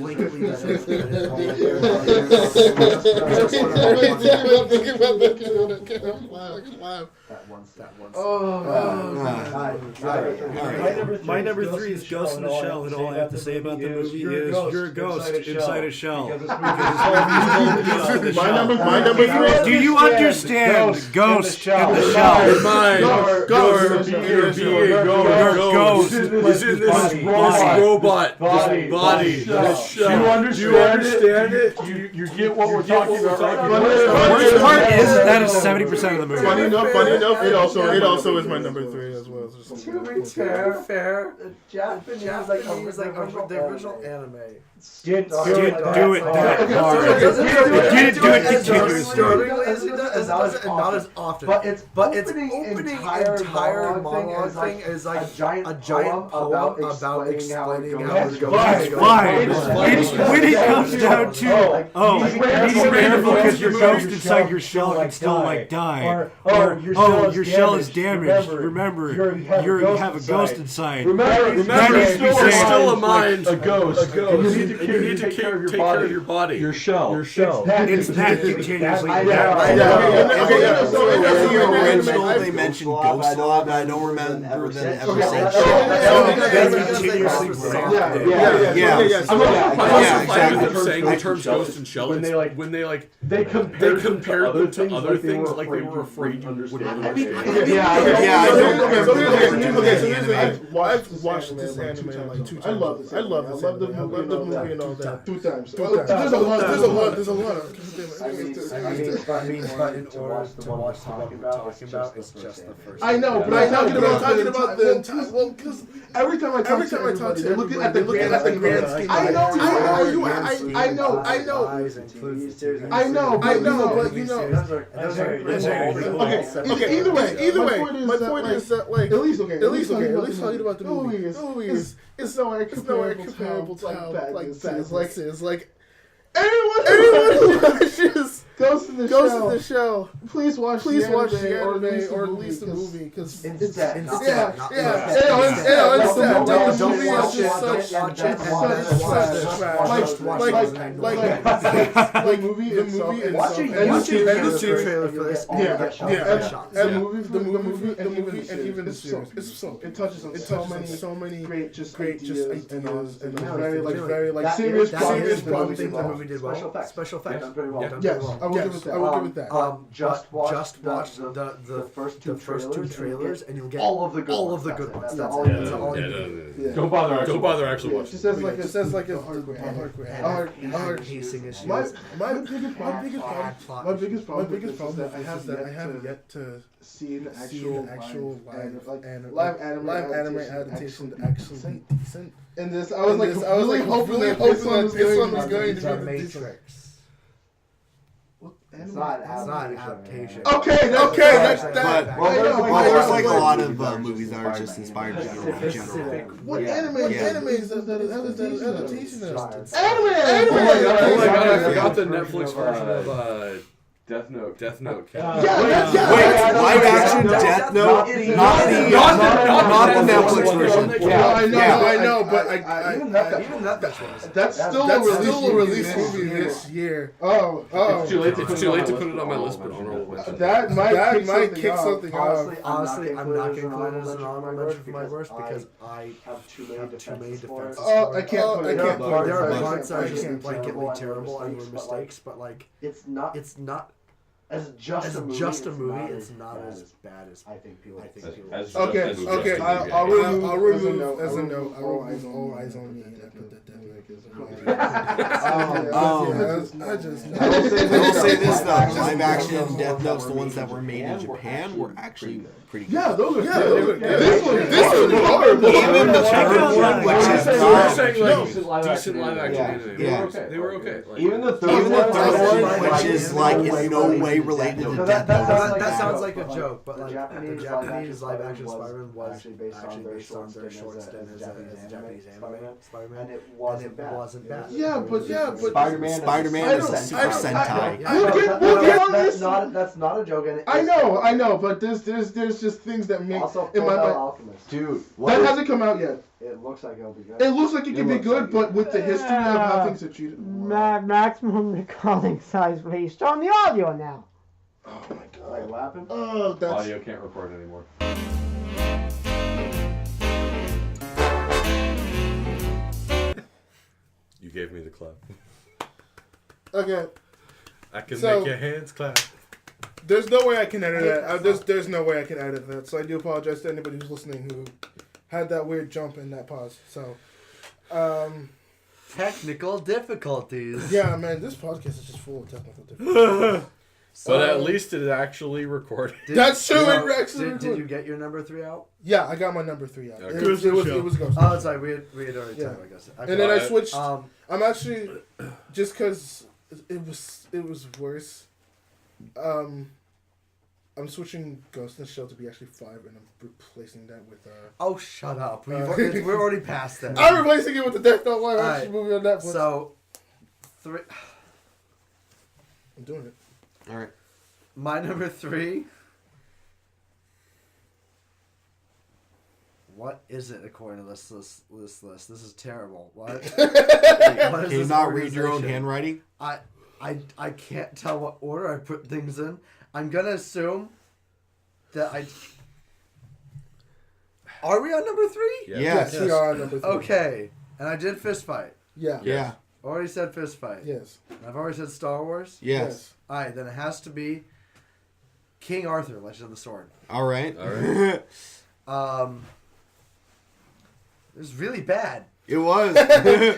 My number 3 is Ghost in the Shell, and all I have to say about the movie is you're a ghost inside a shell. My number 3. Do you understand Ghost in the Shell? Your ghost is in this robot body. Do you understand it? You get what we're talking about. The worst part is that is 70% of the movie. Funny enough, it also is my number 3 as well. To be fair, the Japanese like the original anime. Didn't do it that hard. Didn't do it continuously. Not as often. But its opening entire monologue thing is like a giant poem about explaining how it goes. Fine. It's when it comes down to he's random because your ghost inside your shell can still like die, or your shell is damaged. Remember, you have a ghost inside. Remember, there's still a mind, a ghost. You need to take care of your body. Your shell. It's that continuously. In the original, they mentioned Ghost a lot, but I don't remember them ever saying saying the terms ghost and shell when they compared them to other things like they were afraid you wouldn't understand. I've watched this anime like 2 times. I love this. I love the movie and all that. 2 times. There's a lot. I mean, but in order to watch the one we're talking about, it's just the first. I know, but I'm talking about the entire. Well, because every time I talk to everybody, they're looking at the grand scheme. I know, but you know. Okay. Either way. My point is that like at least talking about the movie is somewhere comparable to how like Bad is like. Anyone who watches Ghost in the Shell, please watch the anime or at least the movie because instead. Don't watch it. The movie itself. YouTube trailer for this. The movie and even the series. It touches on so many great ideas and very serious problems. The movie did well. Special effects. Yes, I will give it that. I will give it that. Just watch the first two trailers, and you'll get all of the good ones. That's all you need. Don't bother actually watching. It says like a hard pacing issues. My biggest problem is that I have yet to see an actual live anime adaptation to actually be decent. And this, I was really hoping that this one was going to be the Matrix. It's not adaptation. Okay. Well, there's like a lot of movies that are just inspired by general. What anime is that adaptation of? Oh my god, I forgot the Netflix version of Death Note. Wait, live action Death Note? Not the Netflix version. I know, but that's still a release movie this year. Oh. It's too late to put it on my list, but honorable mention. That might kick something off. Honestly, I'm not going to include it as an honorable mention for my worst because I have too many defenses. I can't put it. There are parts that are just blanketly terrible and were mistakes, but like it's not. As just a movie, it's not as bad as I think people. Okay. I'll remove as a note. I'll remove all eyes on me, and I put that down. I will say this though: live action Death Notes, the ones that were made in Japan, were actually pretty good. Yeah, those are good. This one horrible. Even the third one, which is decent live action anime. They were okay. Even the third one, which is like in no way related to Death Note. That sounds like a joke, but like the Japanese live action Spider-Man was actually based on their short stint as a Japanese anime Spider-Man, and it wasn't bad. Yeah, but Spider-Man is a Super Sentai. We'll get on this. That's not a joke. I know, but there's just things that make in my mind. Dude, that hasn't come out yet. It looks like it'll be good. It looks like it can be good, but with the history of how things are treated. Maximum recording size, please. Turn on the audio now. Oh my god. Wait, what happened? Oh, that's... Audio can't record anymore. You gave me the clap. Okay. I can make your hands clap. There's no way I can edit that. There's no way I can edit that. So I do apologize to anybody who's listening who had that weird jump in that pause. So, technical difficulties. Yeah, man, this podcast is just full of technical difficulties. But at least it actually recorded. That's true. Did you get your number 3 out? Yeah, I got my number 3 out. Okay. It was Ghost. Oh, it's like we had already talked about Ghost. And then I switched. I'm actually just because it was worse. I'm switching Ghost in the Shell to be actually 5, and I'm replacing that with. Oh, shut up! We're already past that. I'm replacing it with the Death Note live action movie on Netflix. So, 3. I'm doing it. All right. My number 3. What is it according to this list? This is terrible. What? Can you not read your own handwriting? I can't tell what order I put things in. I'm gonna assume that Are we on number 3? Yes, we are on number 3. Okay, and I did fist fight. Yeah. Already said fist fight. Yes. I've already said Star Wars. Yes. All right, then it has to be King Arthur, Legend of the Sword. All right. It was really bad. It was.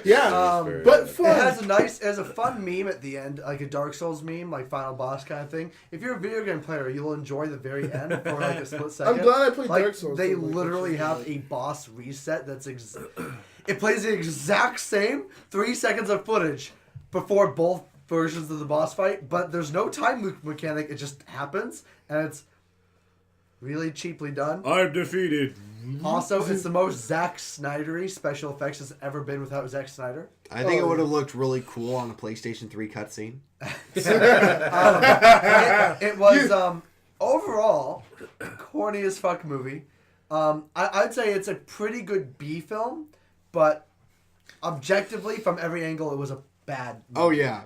Yeah. But fun. It has a fun meme at the end, like a Dark Souls meme, like final boss kind of thing. If you're a video game player, you'll enjoy the very end for like a split second. I'm glad I played Dark Souls. They literally have a boss reset that's it plays the exact same 3 seconds of footage before both versions of the boss fight, but there's no time mechanic. It just happens, and it's really cheaply done. I'm defeated. Also, it's the most Zack Snyder-y special effects has ever been without Zack Snyder. I think it would have looked really cool on a PlayStation 3 cutscene. It was overall corny as fuck movie. I'd say it's a pretty good B film, but objectively, from every angle, it was a bad movie. Oh yeah.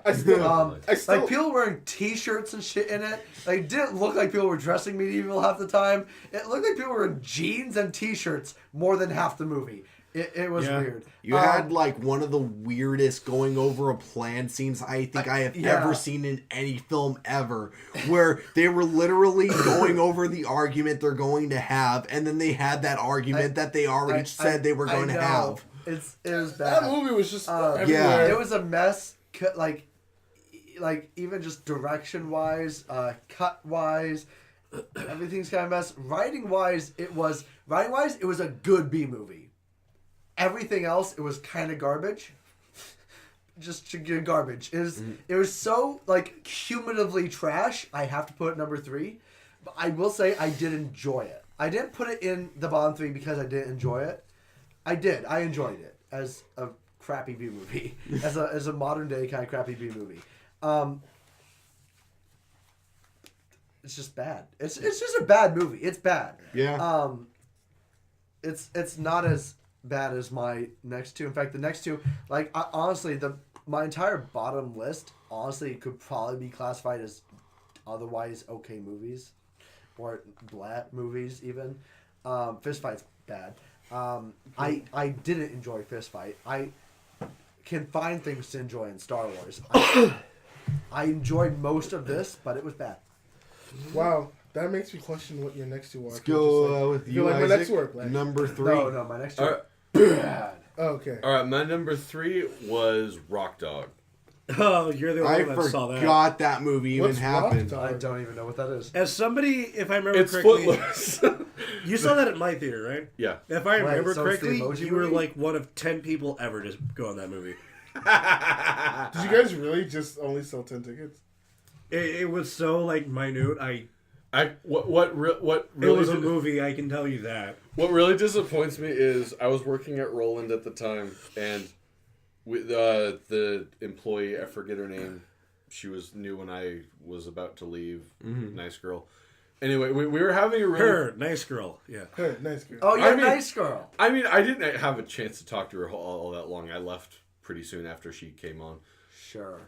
Like people wearing T-shirts and shit in it. Like it didn't look like people were dressing medieval half the time. It looked like people were in jeans and T-shirts more than half the movie. It was weird. You had like one of the weirdest going over a plan scenes I think I have ever seen in any film ever, where they were literally going over the argument they're going to have, and then they had that argument that they already said they were going to have. It was bad. That movie was just everywhere. It was a mess. Like even just direction wise, cut wise, everything's kind of a mess. Writing wise, it was a good B movie. Everything else, it was kind of garbage. Just garbage. It was so like cumulatively trash. I have to put it number 3, but I will say I did enjoy it. I didn't put it in the bottom 3 because I didn't enjoy it. I did. I enjoyed it as a crappy B movie, as a modern day kind of crappy B movie. It's just bad. It's just a bad movie. It's bad. Yeah. It's not as bad as my next 2. In fact, the next 2, like honestly, my entire bottom list honestly could probably be classified as otherwise okay movies, or blat movies even. Fist Fight's bad. I didn't enjoy Fist Fight. I can find things to enjoy in Star Wars. I enjoyed most of this, but it was bad. Wow, that makes me question what your next 2 are. Let's go with you, Isaac. My next work, like. Number 3. No, my next 2 are bad. Oh, okay. All right, my number 3 was Rock Dog. Oh, you're the only one that saw that. I forgot that movie even happened. I don't even know what that is. As somebody, if I remember It's correctly, Footloose. you saw that at my theater, right? Yeah. If I remember so it's the correctly, Emoji you were Movie? like one of 10 people ever to go on that movie. Did you guys really just only sell 10 tickets? It was so like minute. What really it was a movie. I can tell you that. What really disappoints me is I was working at Roland at the time, and with the employee, I forget her name. She was new when I was about to leave. Mm-hmm. Nice girl. Anyway, we were having a really... nice girl. Yeah. Her, nice girl. Oh, you're a nice girl. I mean, I didn't have a chance to talk to her all that long. I left pretty soon after she came on. Sure.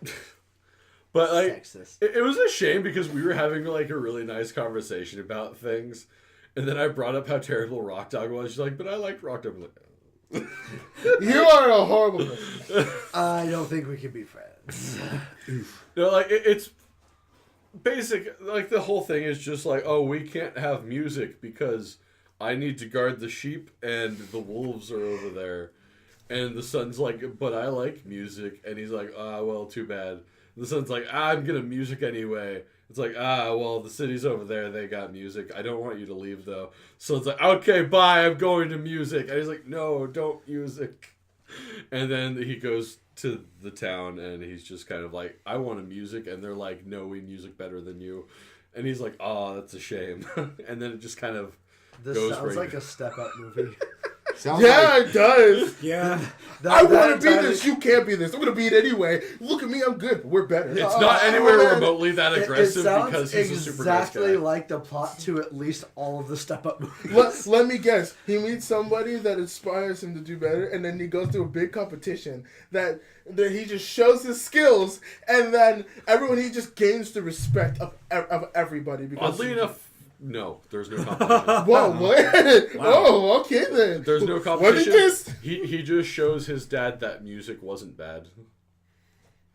But like, it was a shame because we were having like a really nice conversation about things, and then I brought up how terrible Rock Dog was. She's like, "But I liked Rock Dog." I'm like, you are a horrible person. I don't think we can be friends. No, like it's basic. Like the whole thing is just like, oh, we can't have music because I need to guard the sheep and the wolves are over there, and the son's like, "But I like music," and he's like, "Ah, well, too bad." The son's like, I'm gonna music anyway. It's like, well, the city's over there. They got music. I don't want you to leave, though. So it's like, okay, bye. I'm going to music. And he's like, no, don't music. And then he goes to the town, and he's just kind of like, I want a music. And they're like, no, we music better than you. And he's like, oh, that's a shame. And then it just kind of goes sounds like a step-up movie. It does. Yeah. I want to be this. You can't be this. I'm going to be it anyway. Look at me. I'm good. We're better. It's not anywhere remotely that aggressive because he's a super nice guy. Exactly like the plot to at least all of the step-up movies. Let me guess. He meets somebody that inspires him to do better, and then he goes through a big competition that he just shows his skills, and then he just gains the respect of everybody. Because oddly enough, no, there's no competition. Whoa, what? Wow. Oh, okay then. There's no competition. What is this? He just shows his dad that music wasn't bad.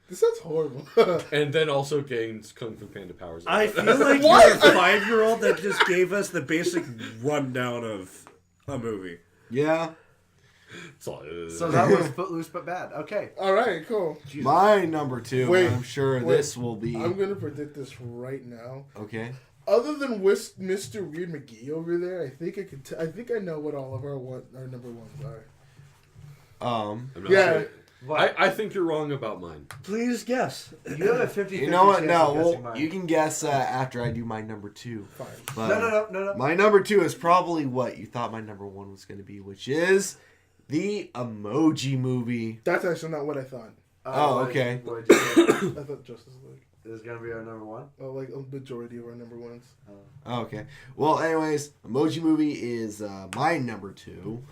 This sounds horrible. And then also gains Kung Fu Panda powers. I feel like you're a 5-year-old that just gave us the basic rundown of a movie. Yeah. So that was Footloose but bad. Okay. All right, cool. My number 2. Wait, I'm sure this will be... I'm going to predict this right now. Okay. Other than Mr. Weird McGee over there, I think I can. I think I know what all of our number ones are. Yeah. I think you're wrong about mine. Please guess. You have a 50-50 You know what? chance No, of guessing mine. you can guess after I do my number 2. Fine. But, No. My number 2 is probably what you thought my number 1 was going to be, which is the Emoji Movie. That's actually not what I thought. Okay. I thought Justice League. Is it going to be our number 1? Oh, like a majority of our number 1s. Oh, okay. Well, anyways, Emoji Movie is my number 2.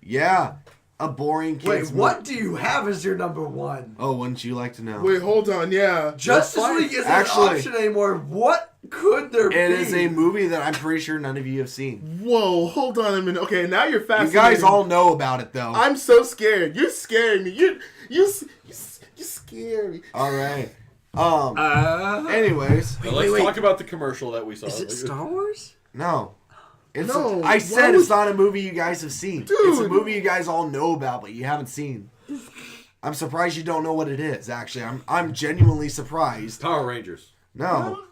Yeah, a boring kids Wait, what do you have as your number 1? Oh, wouldn't you like to know? Wait, hold on, yeah. Justice League isn't an option anymore. What could there be? It is a movie that I'm pretty sure none of you have seen. Whoa, hold on a minute. Okay, now you're fascinated. You guys all know about it, though. I'm so scared. You're scaring me. You scare me. All right. Anyways. Let's talk about the commercial that we saw. Is it Star Wars? No. No. I said it's not a movie you guys have seen. Dude. It's a movie you guys all know about, but you haven't seen. I'm surprised you don't know what it is, actually. I'm genuinely surprised. Power Rangers. No.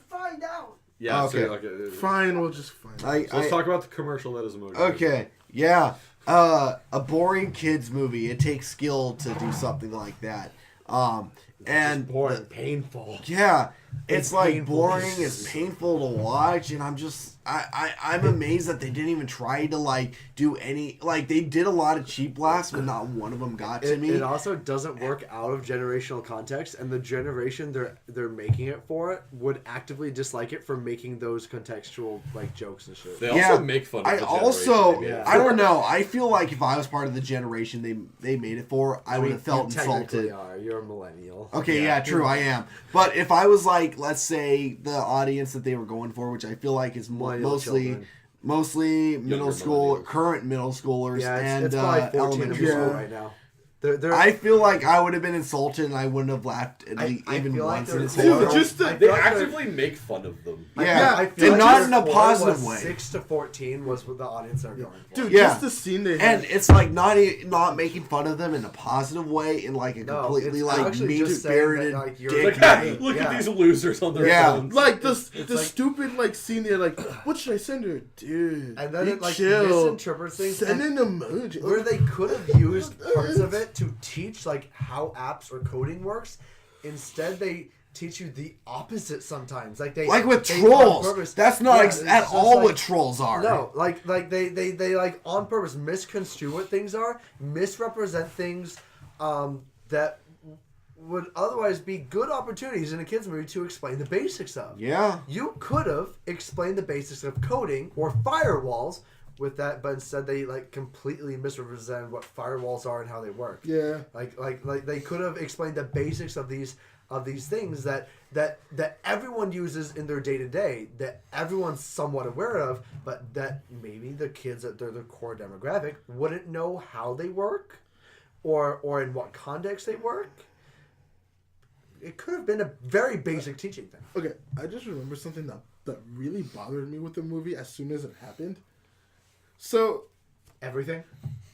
Find out. Yeah, Okay. So, Fine, we'll just find out. let's talk about the commercial that is a movie. Okay. Yeah. A boring kids movie. It takes skill to do something like that. And Boring, painful. yeah, it's like painful. boring. It's painful to watch, and I'm amazed that they didn't even try to like do any like they did a lot of cheap laughs, but not one of them got to me. It also doesn't work out of generational context, and the generation they're making it for would actively dislike it for making those contextual like jokes and shit. They also make fun of the generation. I don't know. I feel like if I was part of the generation they made it for, I would have felt insulted. You're a millennial. Okay, yeah, true, I am. But if I was like, let's say, the audience that they were going for, which I feel like is mostly middle school, current middle schoolers, and it's probably 14 elementary school school right now. I feel like I would have been insulted and I wouldn't have laughed even once in his life. They actively make fun of them. Yeah, I feel and not in a positive way. 6 to 14 was what the audience are going for. Dude, Yeah. just the scene they had. And it's like not making fun of them in a positive way, in like a completely like mean-spirited dick way. Look at these losers on their phones. Like the stupid like scene there, like, what should I send her? Dude, And then it like chill. misinterprets things. Send an emoji. Where they could have used parts of it to teach like how apps or coding works. Instead, they teach you the opposite sometimes. Like with trolls. That's not at all like, what trolls are. No, like they like on purpose misconstrue what things are, misrepresent things that would otherwise be good opportunities in a kids movie to explain the basics of. Yeah. You could have explained the basics of coding or firewalls with that, but instead they like completely misrepresent what firewalls are and how they work. Yeah. Like they could have explained the basics of these things that everyone uses in their day to day, that everyone's somewhat aware of, but that maybe the kids that they're the core demographic wouldn't know how they work, or in what context they work. It could have been a very basic teaching thing. Okay, I just remember something that really bothered me with the movie as soon as it happened. So, everything.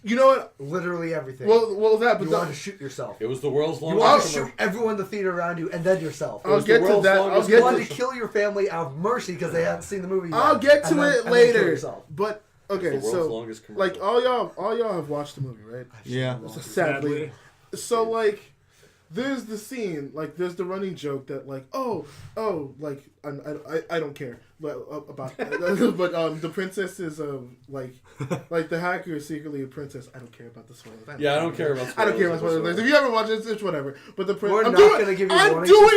You know what? Literally everything. Well, that. But you want to shoot yourself. It was the world's longest. You want to shoot everyone in the theater around you and then yourself. I'll get to that. You wanted to kill your family out of mercy because they hadn't seen the movie yet. I'll get to it later. But okay, so like all y'all have watched the movie, right? Yeah. Sadly. So like, there's the scene, like there's the running joke that like, like I don't care about but the princess is like the hacker is secretly a princess. I don't care about the spoilers. I don't care about spoilers. I don't care about spoilers. If you haven't watched it, it's whatever. But the I'm doing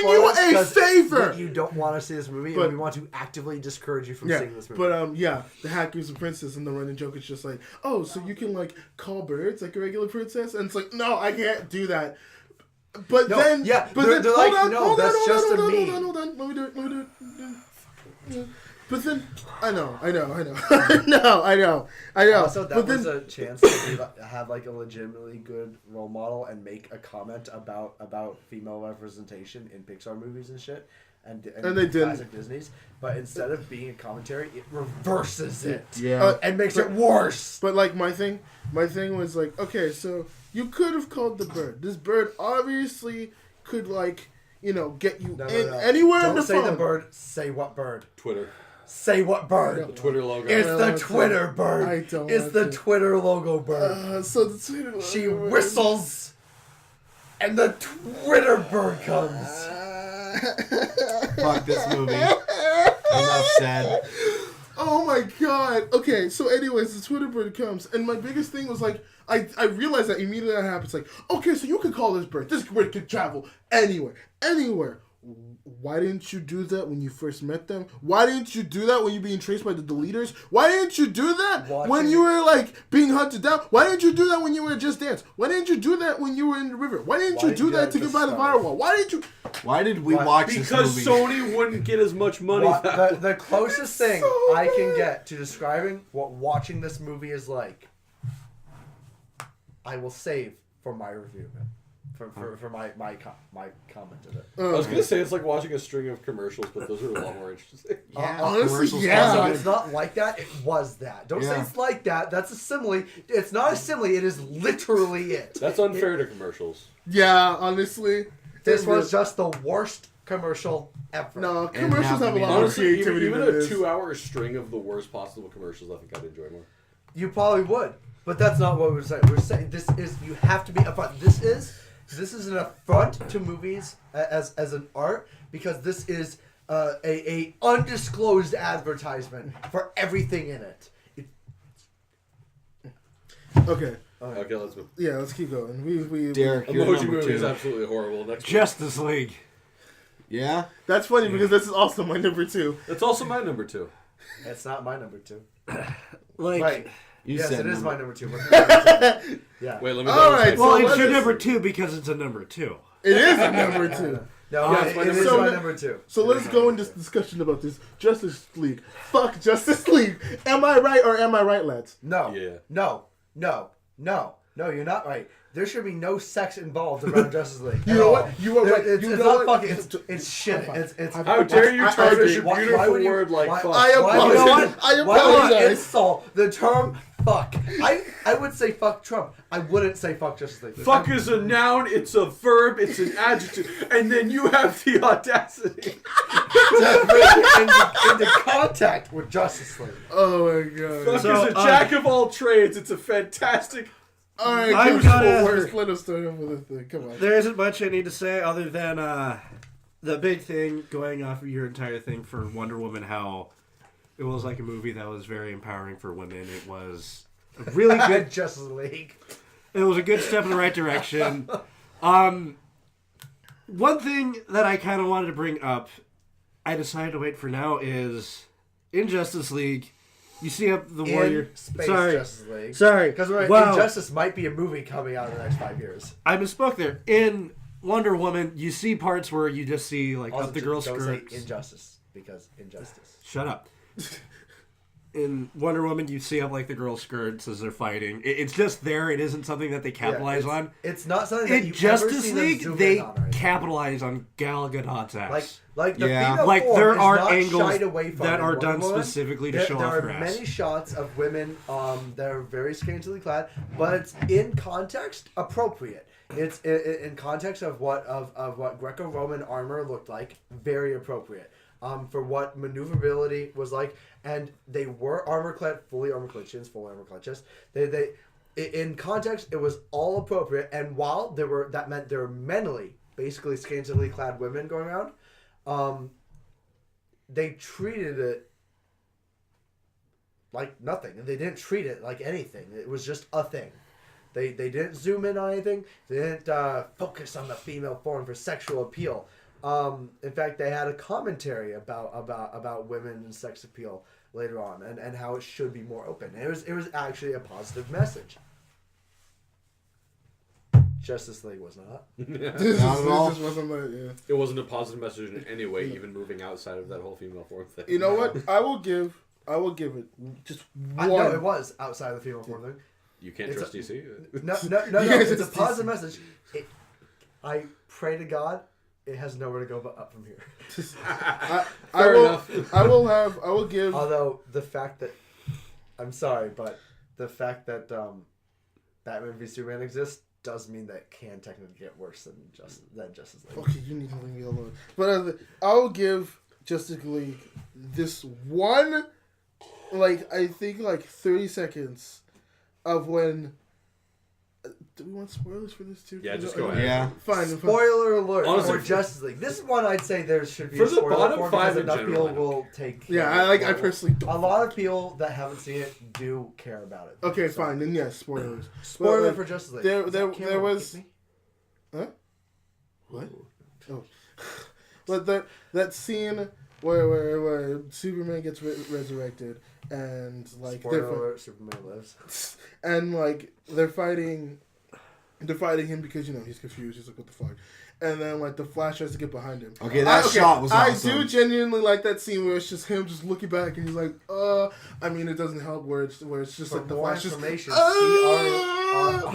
you a favor. You don't want to see this movie, and we want to actively discourage you from seeing this movie. But the hacker's a princess, and the running joke is just like, oh, so you can like call birds like a regular princess, and it's like, no, I can't do that. But then, they're hold like, on, no, that's just a meme. Hold on, let me do it. But then, I know. Also, that was a chance to have like a legitimately good role model and make a comment about female representation in Pixar movies and shit. And they didn't. Classic Disney's, but instead of being a commentary, it reverses it. And makes it worse. But like my thing was like, okay, so you could have called the bird. This bird obviously could like, get you anywhere in the phone. Don't say the bird. Say what bird? Twitter. Say what bird? The Twitter logo. It's the Twitter bird. It's the Twitter logo bird. So the Twitter logo. She whistles, and the Twitter bird comes. Fuck this movie. Enough said. Oh my god. Okay, so anyways, the Twitter bird comes, and my biggest thing was like, I realized that immediately that happens. Like, okay, so you can call this bird. This bird can travel anywhere. Why didn't you do that when you first met them? Why didn't you do that when you're being traced by the deleters? Why didn't you do that when you were like being hunted down? Why didn't you do that when you were at Just Dance? Why didn't you do that when you were in the river? Why didn't you do that to get by the firewall? Why didn't you? Why did we watch this movie? Because Sony wouldn't get as much money. The closest thing I can get to describing what watching this movie is like, I will save for my review, for my comment of it. I was gonna say it's like watching a string of commercials, but those are a lot more interesting. Honestly, yeah. It's not like that. It was that. Don't say it's like that. That's a simile. It's not a simile. It is literally it. That's unfair to commercials. Yeah, honestly. This was just the worst commercial ever. No, commercials have a lot of creativity. Even a 2-hour string of the worst possible commercials, I think I'd enjoy more. You probably would, but that's not what we're saying. We're saying this is, you have to be upfront. This is an affront to movies as an art, because this is a undisclosed advertisement for everything in it. Okay. Okay, let's move. Yeah, let's keep going. We Derek, Emoji Movie is absolutely horrible. Next Justice League. Yeah? That's funny because this is also my number 2. It's also my number 2. It's not my number 2. Like, yes, it is my number 2. Yeah. Wait, let me. All right. well, So it's your number 2 because it's a number 2. It is a number 2. No, Yeah, it is my number 2. So let's go into this discussion about this Justice League. Fuck Justice League. Am I right or am I right, lads? No. Yeah. No, you're not right. There should be no sex involved around Justice League. You know what? You are right. It's not fucking. It's shit. It's How dare you tarnish a beautiful word like fuck? I apologize. Why would you insult the term fuck? I would say fuck Trump. I wouldn't say fuck Justice League. Fuck is a noun, it's a verb, it's an adjective, and then you have the audacity to bring into contact with Justice League. Oh my god. Fuck is a jack of all trades. It's a fantastic. All right, let us start off with this thing. Come on. There isn't much I need to say other than the big thing going off of your entire thing for Wonder Woman, how it was like a movie that was very empowering for women. It was a really good Justice League. It was a good step in the right direction. One thing that I kind of wanted to bring up, I decided to wait for now, is in Justice League, you see up the Warrior. Justice League. Sorry. Because Injustice might be a movie coming out in the next 5 years. I misspoke there. In Wonder Woman, you see parts where you just see like also, up the girl's skirts. Don't say Injustice, because Injustice. Shut up. In Wonder Woman, you see up like the girl's skirts as they're fighting. It's just there. It isn't something that they capitalize on. It's not something that in you Justice ever League, them they on, right? capitalize on Gal Gadot's ass. Like the female like form there is are not angles shied away from that are Wonder done Woman. specifically to show off her There are ass. many shots of women that are very scantily clad, but it's in context appropriate. It's in context of what Greco-Roman armor looked like, very appropriate. For what maneuverability was like, and they were armor clad, fully armor clad chins, full armor clad chest. They in context, it was all appropriate. And while that meant there were mentally, basically scantily clad women going around, they treated it like nothing, and they didn't treat it like anything. It was just a thing. They didn't zoom in on anything. They didn't focus on the female form for sexual appeal. In fact, they had a commentary about women and sex appeal later on, and how it should be more open. It was actually a positive message. Justice League was not. Not at all. It wasn't a positive message in any way, even moving outside of that whole female form thing. You know what? I will give it just one. No, it was outside of the female form thing. You can't trust DC. No. Yes, it's a positive message. I pray to God it has nowhere to go but up from here. I will give. Although the fact that, I'm sorry, but the fact that Batman v Superman exists does mean that it can technically get worse than Justice League. Okay, you need to leave me alone. But I'll give Justice League this one, I think 30 seconds of when. Do we want spoilers for this too? Yeah, just go ahead. Yeah. Fine. Spoiler alert Honestly, for Justice League. This is one I'd say there should be for a the spoiler bottom for, five because in enough general, people will take. Yeah, I personally don't. A lot of people that haven't seen it do care about it. Okay, fine. Then yes, spoilers. Spoiler for Justice League. There was. Huh? What? Oh. But that scene where Superman gets resurrected and spoiler alert, Superman lives. And they're fighting him because he's confused. He's like, what the fuck? and then like the Flash tries to get behind him. Okay, that shot was awesome. I do genuinely like that scene where it's just him just looking back and he's like, I mean, it doesn't help where it's just like the Flash just. See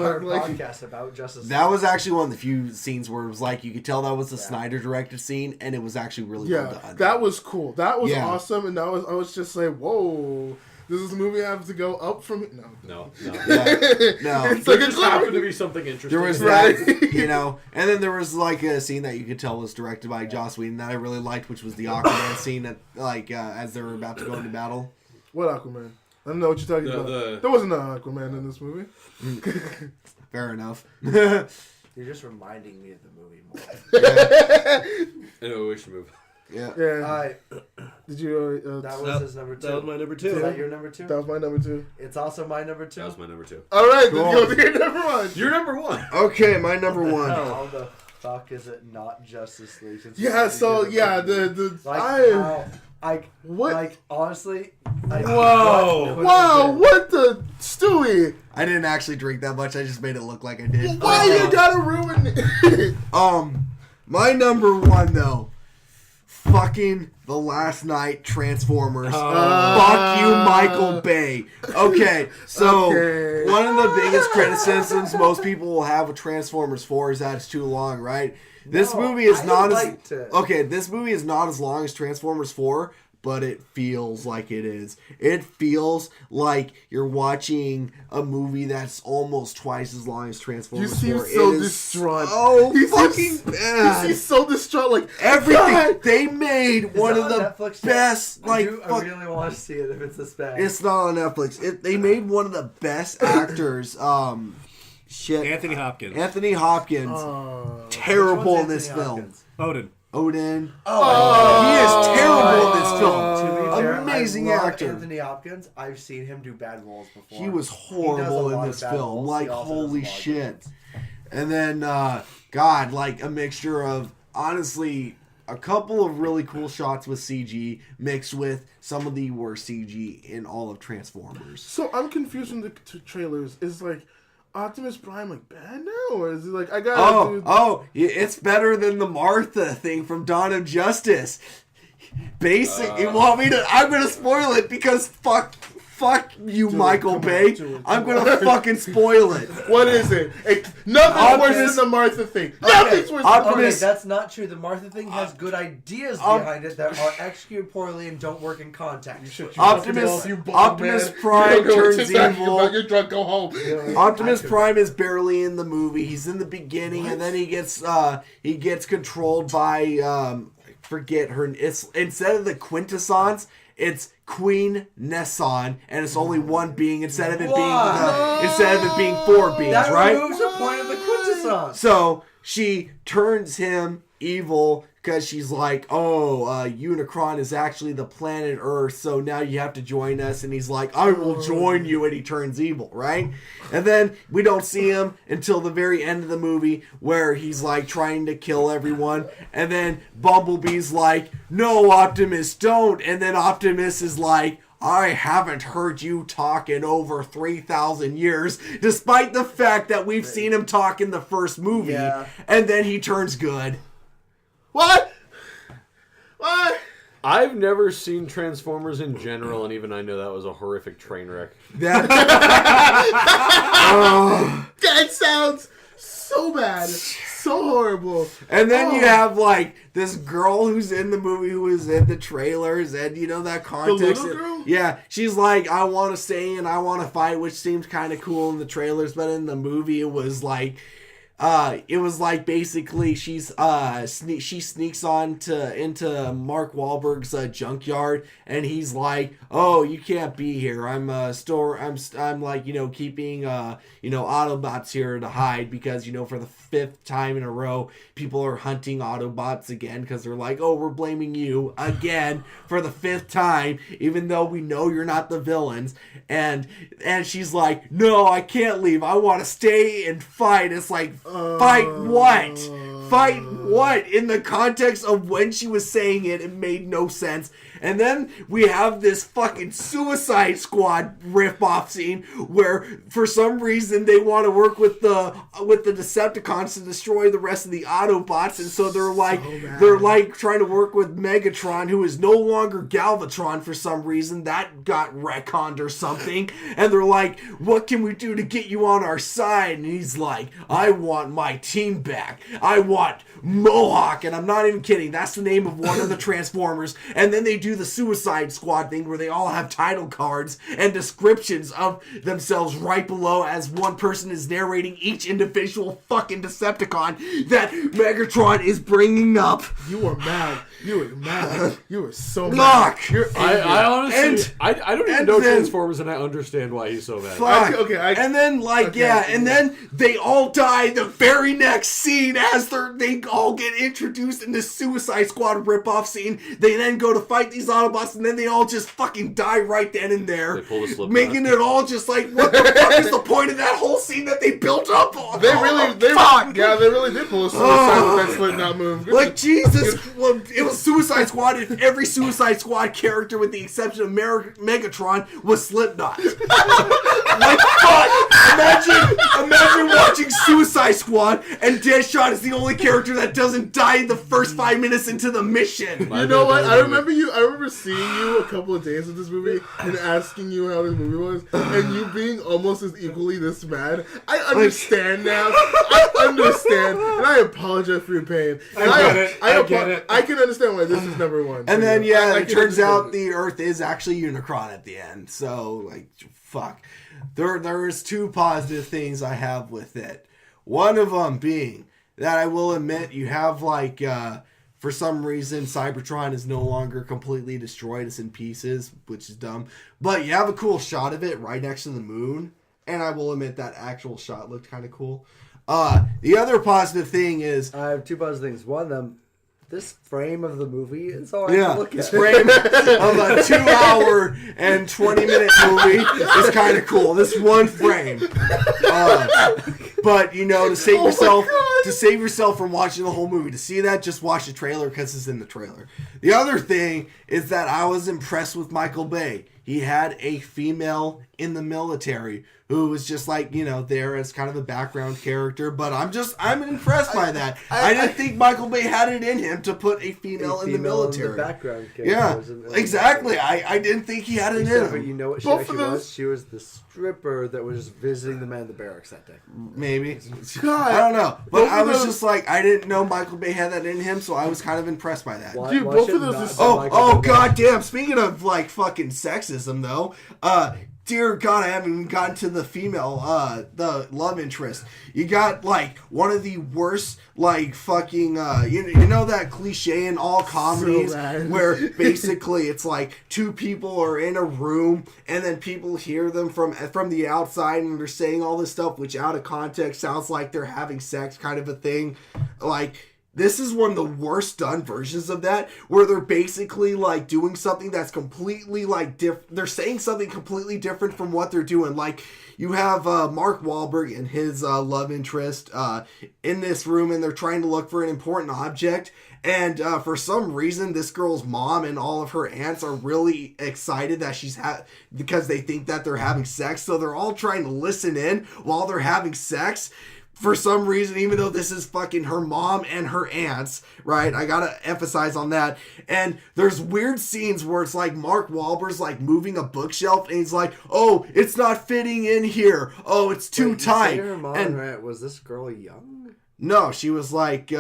our podcast about Justice League. That was actually one of the few scenes where it was like you could tell that was a Snyder directed scene, and it was actually really well done. That was cool. That was awesome, and I was just like, whoa. Does this movie have to go up from it? No. No. It's There like just happened to be something interesting. There was that, you know, and then there was like a scene that you could tell was directed by Joss Whedon that I really liked, which was the Aquaman scene that, like, as they were about to go into battle. What Aquaman? I don't know what you're talking about. There wasn't an Aquaman in this movie. Fair enough. You're just reminding me of the movie more. Anyway, we should move. Yeah. Did you? That was his number 2. That was my number 2. Is that your number 2? That was my number 2. It's also my number 2. That was my number 2. All right, cool. Let's go to your number 1. Your number 1. Okay, my number 1. How the fuck is it not Justice League? Honestly. Wow, what the Stewie? I didn't actually drink that much. I just made it look like I did. Why you gotta ruin it? My number 1 though. Fucking The Last Night Transformers. Fuck you, Michael Bay. Okay, so one of the biggest criticisms most people will have with Transformers 4 is that it's too long, right? This movie is not as long as Transformers 4, but it feels like it is. It feels like you're watching a movie that's almost twice as long as Transformers 4. You seem so distraught. Oh, fucking bad. You seem so distraught. Like everything. God. They made one of the best. I really want to see it if it's this bad. It's not on Netflix. They made one of the best actors. Anthony Hopkins. Anthony Hopkins. Terrible in this film. Odin. He is terrible in this film. To be fair, Amazing I love actor. Anthony Hopkins. I've seen him do bad roles before. He was horrible in this film. Like, holy shit. And then, God, like a mixture of, honestly, a couple of really cool shots with CG mixed with some of the worst CG in all of Transformers. So I'm confused from the trailers. Is like Optimus Prime like bad now, or is it like I got? It's better than the Martha thing from Dawn of Justice. You want me to? I'm gonna spoil it because fuck you, Michael Bay. I'm gonna fucking spoil it. What is it? Nothing's worse than the Martha thing. Nothing's worse than Okay, that's not true. The Martha thing has good ideas behind it that are executed poorly and don't work in context. Optimus Prime turns evil. You're drunk. Go home. Optimus Prime is barely in the movie. He's in the beginning, and then he gets controlled by forget her. It's instead of the Quintessence, it's Queen Nesson, and it's only one being instead of it being 4 beings, that right? That removes the point of the Quintessence. So she turns him evil because she's like, Unicron is actually the planet Earth, so now you have to join us. And he's like, I will join you, and he turns evil, right? And then we don't see him until the very end of the movie where he's like trying to kill everyone. And then Bumblebee's like, no, Optimus, don't. And then Optimus is like, I haven't heard you talk in over 3,000 years, despite the fact that we've seen him talk in the first movie. Yeah. And then he turns good. What? I've never seen Transformers in general, and even I know that was a horrific train wreck. That sounds so bad. So horrible. And then you have like this girl who's in the movie who is in the trailers, and you know that context. The little girl? Yeah, she's like, I want to stay and I want to fight, which seems kind of cool in the trailers, but in the movie it was like basically she sneaks into Mark Wahlberg's junkyard, and he's like, oh, you can't be here. I'm like, keeping Autobots here to hide because, for the 5th time in a row, people are hunting Autobots again because they're like, oh, we're blaming you again for the 5th time, even though we know you're not the villains. And she's like, no, I can't leave. I want to stay and fight. It's like, fight what? Fight what? In the context of when she was saying it, it made no sense. And then we have this fucking Suicide Squad riff-off scene where for some reason they want to work with the Decepticons to destroy the rest of the Autobots, and so they're like trying to work with Megatron, who is no longer Galvatron for some reason. That got retconned or something. And they're like, what can we do to get you on our side? And he's like, I want my team back. I want Mohawk. And I'm not even kidding. That's the name of one of the Transformers. And then they do the Suicide Squad thing where they all have title cards and descriptions of themselves right below as one person is narrating each individual fucking Decepticon that Megatron is bringing up. You were mad. You were mad. You were so mad. I honestly, I don't even know Transformers, and I understand why he's so mad. And then they all die the very next scene as they all get introduced in this Suicide Squad ripoff scene. They then go to fight these Autobots, and then they all just fucking die right then and there. They pull the slip making it all just like, what the fuck is the point of that whole scene that they built up on? They really did pull a Suicide with that Slipknot move. Like, Jesus, well, it was Suicide Squad if every Suicide Squad character, with the exception of Megatron, was Slipknot. Like, fuck! Imagine watching Suicide Squad and Deadshot is the only character that doesn't die in the first 5 minutes into the mission. You know what? I remember seeing you a couple of days of this movie and asking you how this movie was, and you being almost as equally this mad. I understand now. I understand, and I apologize for your pain. And I get it. I can understand why this is number one. And then, it turns out the Earth is actually Unicron at the end. So, like, fuck. There is two positive things I have with it. One of them being that I will admit you have, like, for some reason, Cybertron is no longer completely destroyed. It's in pieces, which is dumb. But you have a cool shot of it right next to the moon. And I will admit that actual shot looked kind of cool. The other positive thing is... I have two positive things. One of them, this frame of the movie is all I can look at. This frame of a 2 hour and 20-minute movie is kind of cool. This one frame. But, to save yourself from watching the whole movie, to see that, just watch the trailer because it's in the trailer. The other thing is that I was impressed with Michael Bay. He had a female in the military who was just like, there as kind of a background character. But I'm impressed by that. I didn't think Michael Bay had it in him to put a female in the military. In the background character. Yeah, exactly. I didn't think he had it in him. But you know what she actually was? She was the stripper that was visiting the man in the barracks that day. Maybe. God. I don't know. But I was just like, I didn't know Michael Bay had that in him, so I was kind of impressed by that. Dude, both of those Oh, goddamn. Speaking of, like, fucking sexism, though, dear God, I haven't even gotten to the female, the love interest. You got, like, one of the worst, like, fucking, you know that cliche in all comedies where basically it's like two people are in a room and then people hear them from the outside and they're saying all this stuff which out of context sounds like they're having sex kind of a thing. Like, this is one of the worst done versions of that, where they're basically, like, doing something that's completely, like, they're saying something completely different from what they're doing. Like, you have Mark Wahlberg and his love interest in this room, and they're trying to look for an important object. And for some reason, this girl's mom and all of her aunts are really excited that she's because they think that they're having sex. So they're all trying to listen in while they're having sex. For some reason, even though this is fucking her mom and her aunts, right? I gotta emphasize on that. And there's weird scenes where it's like Mark Wahlberg's like moving a bookshelf and he's like, oh, it's not fitting in here. Oh, it's too tight. Her mom and her aunt, was this girl young? No, she was like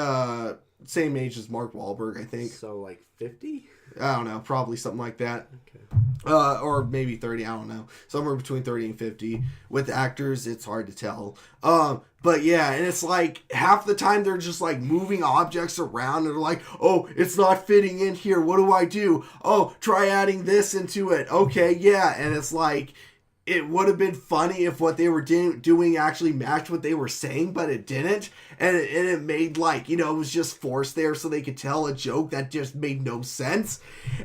same age as Mark Wahlberg, I think. So like 50? I don't know, probably something like that. Okay. Or maybe 30, I don't know. Somewhere between 30 and 50. With actors, it's hard to tell. But yeah, and it's like half the time they're just like moving objects around and they're like, oh, it's not fitting in here. What do I do? Oh, try adding this into it. Okay, yeah. And it's like, it would have been funny if what they were doing actually matched what they were saying, but it didn't. and it made like, you know, it was just forced there so they could tell a joke that just made no sense.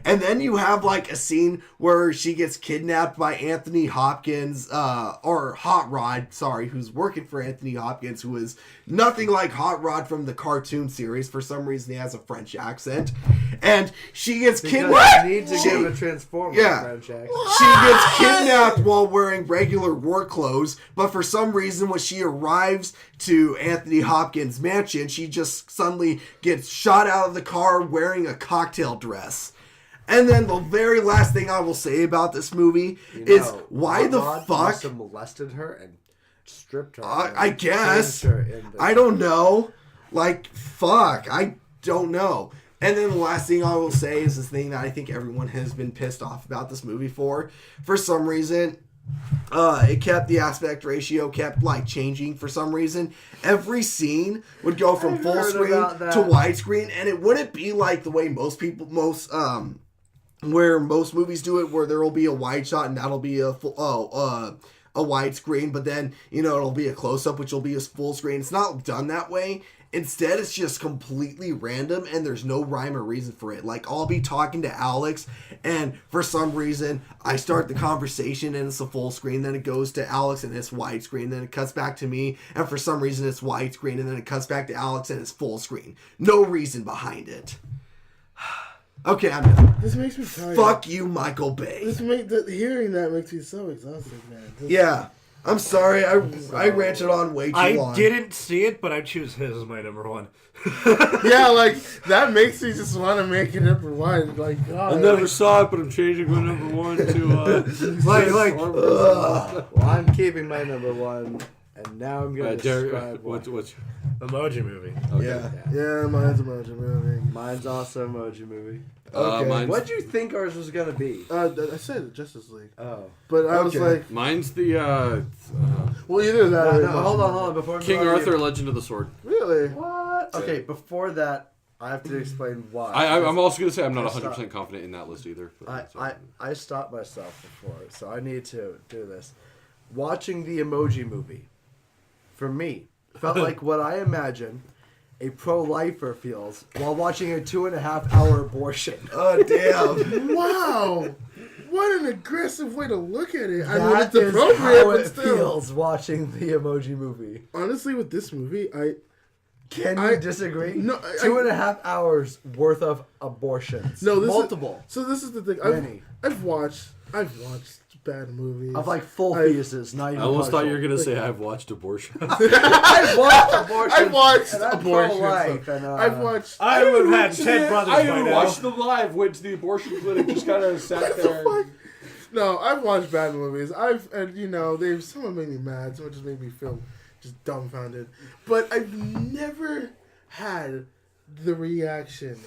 And then you have like a scene where she gets kidnapped by Anthony Hopkins, or Hot Rod, sorry, who's working for Anthony Hopkins, who is nothing like Hot Rod from the cartoon series. For some reason, he has a French accent, and she gets kidnapped. Need to give a Transformer French accent. She gets kidnapped while wearing regular work clothes, but for some reason, when she arrives to Anthony Hopkins' mansion, she just suddenly gets shot out of the car wearing a cocktail dress. And then the very last thing I will say about this movie is why the fuck must have molested her and stripped her. I guess. I don't know. Like, fuck. I don't know. And then the last thing I will say is this thing that I think everyone has been pissed off about this movie for. For some reason, it kept the aspect ratio kept like changing for some reason. Every scene would go from full screen to widescreen, and it wouldn't be like the way where most movies do it, where there will be a wide shot and that'll be a full, a widescreen, but then, you know, it'll be a close-up, which will be a full screen. It's not done that way. Instead, it's just completely random, and there's no rhyme or reason for it. Like, I'll be talking to Alex, and for some reason, I start the conversation, and it's a full screen, then it goes to Alex, and it's widescreen, then it cuts back to me, and for some reason, it's widescreen, and then it cuts back to Alex, and it's full screen. No reason behind it. Okay, I'm done. This makes me tired. Fuck you, Michael Bay. Hearing that makes me so exhausted, man. Yeah. I'm sorry, I ranted on way too long. I didn't see it, but I choose his as my number one. Yeah, like, that makes me just want to make it number one. Like, God. I never saw it, but I'm changing my number one to, well, I'm keeping my number one, and now I'm going to describe what's Emoji Movie. Okay. Yeah, mine's Emoji Movie. Mine's also Emoji Movie. Okay. What do you think ours was going to be? I said Justice League. Oh. But I was like... Mine's the, well, either that or... hold on. Before King Arthur, Legend of the Sword. Really? What? Okay, before that, I have to explain why. I'm also going to say I'm not 100% confident in that list either. I stopped myself before, so I need to do this. Watching the Emoji Movie, for me, felt like what I imagine a pro-lifer feels while watching a 2.5-hour abortion. Oh, damn. Wow. What an aggressive way to look at it. I mean, it's appropriate, how it feels watching the Emoji Movie. Honestly, with this movie, Can you disagree? No. 2.5 hours worth of abortions. No, multiple. This is the thing. I've watched bad movies. Of like full fetuses, not even I almost partial. thought you were going to say I've watched abortion. I've watched abortion. I've watched abortion. I've watched... I would have had 10 brothers by now. I watched them live, went to the abortion clinic, just kind of sat there. No, I've watched bad movies. They've some of them made me mad, some of just made me feel just dumbfounded. But I've never had the reaction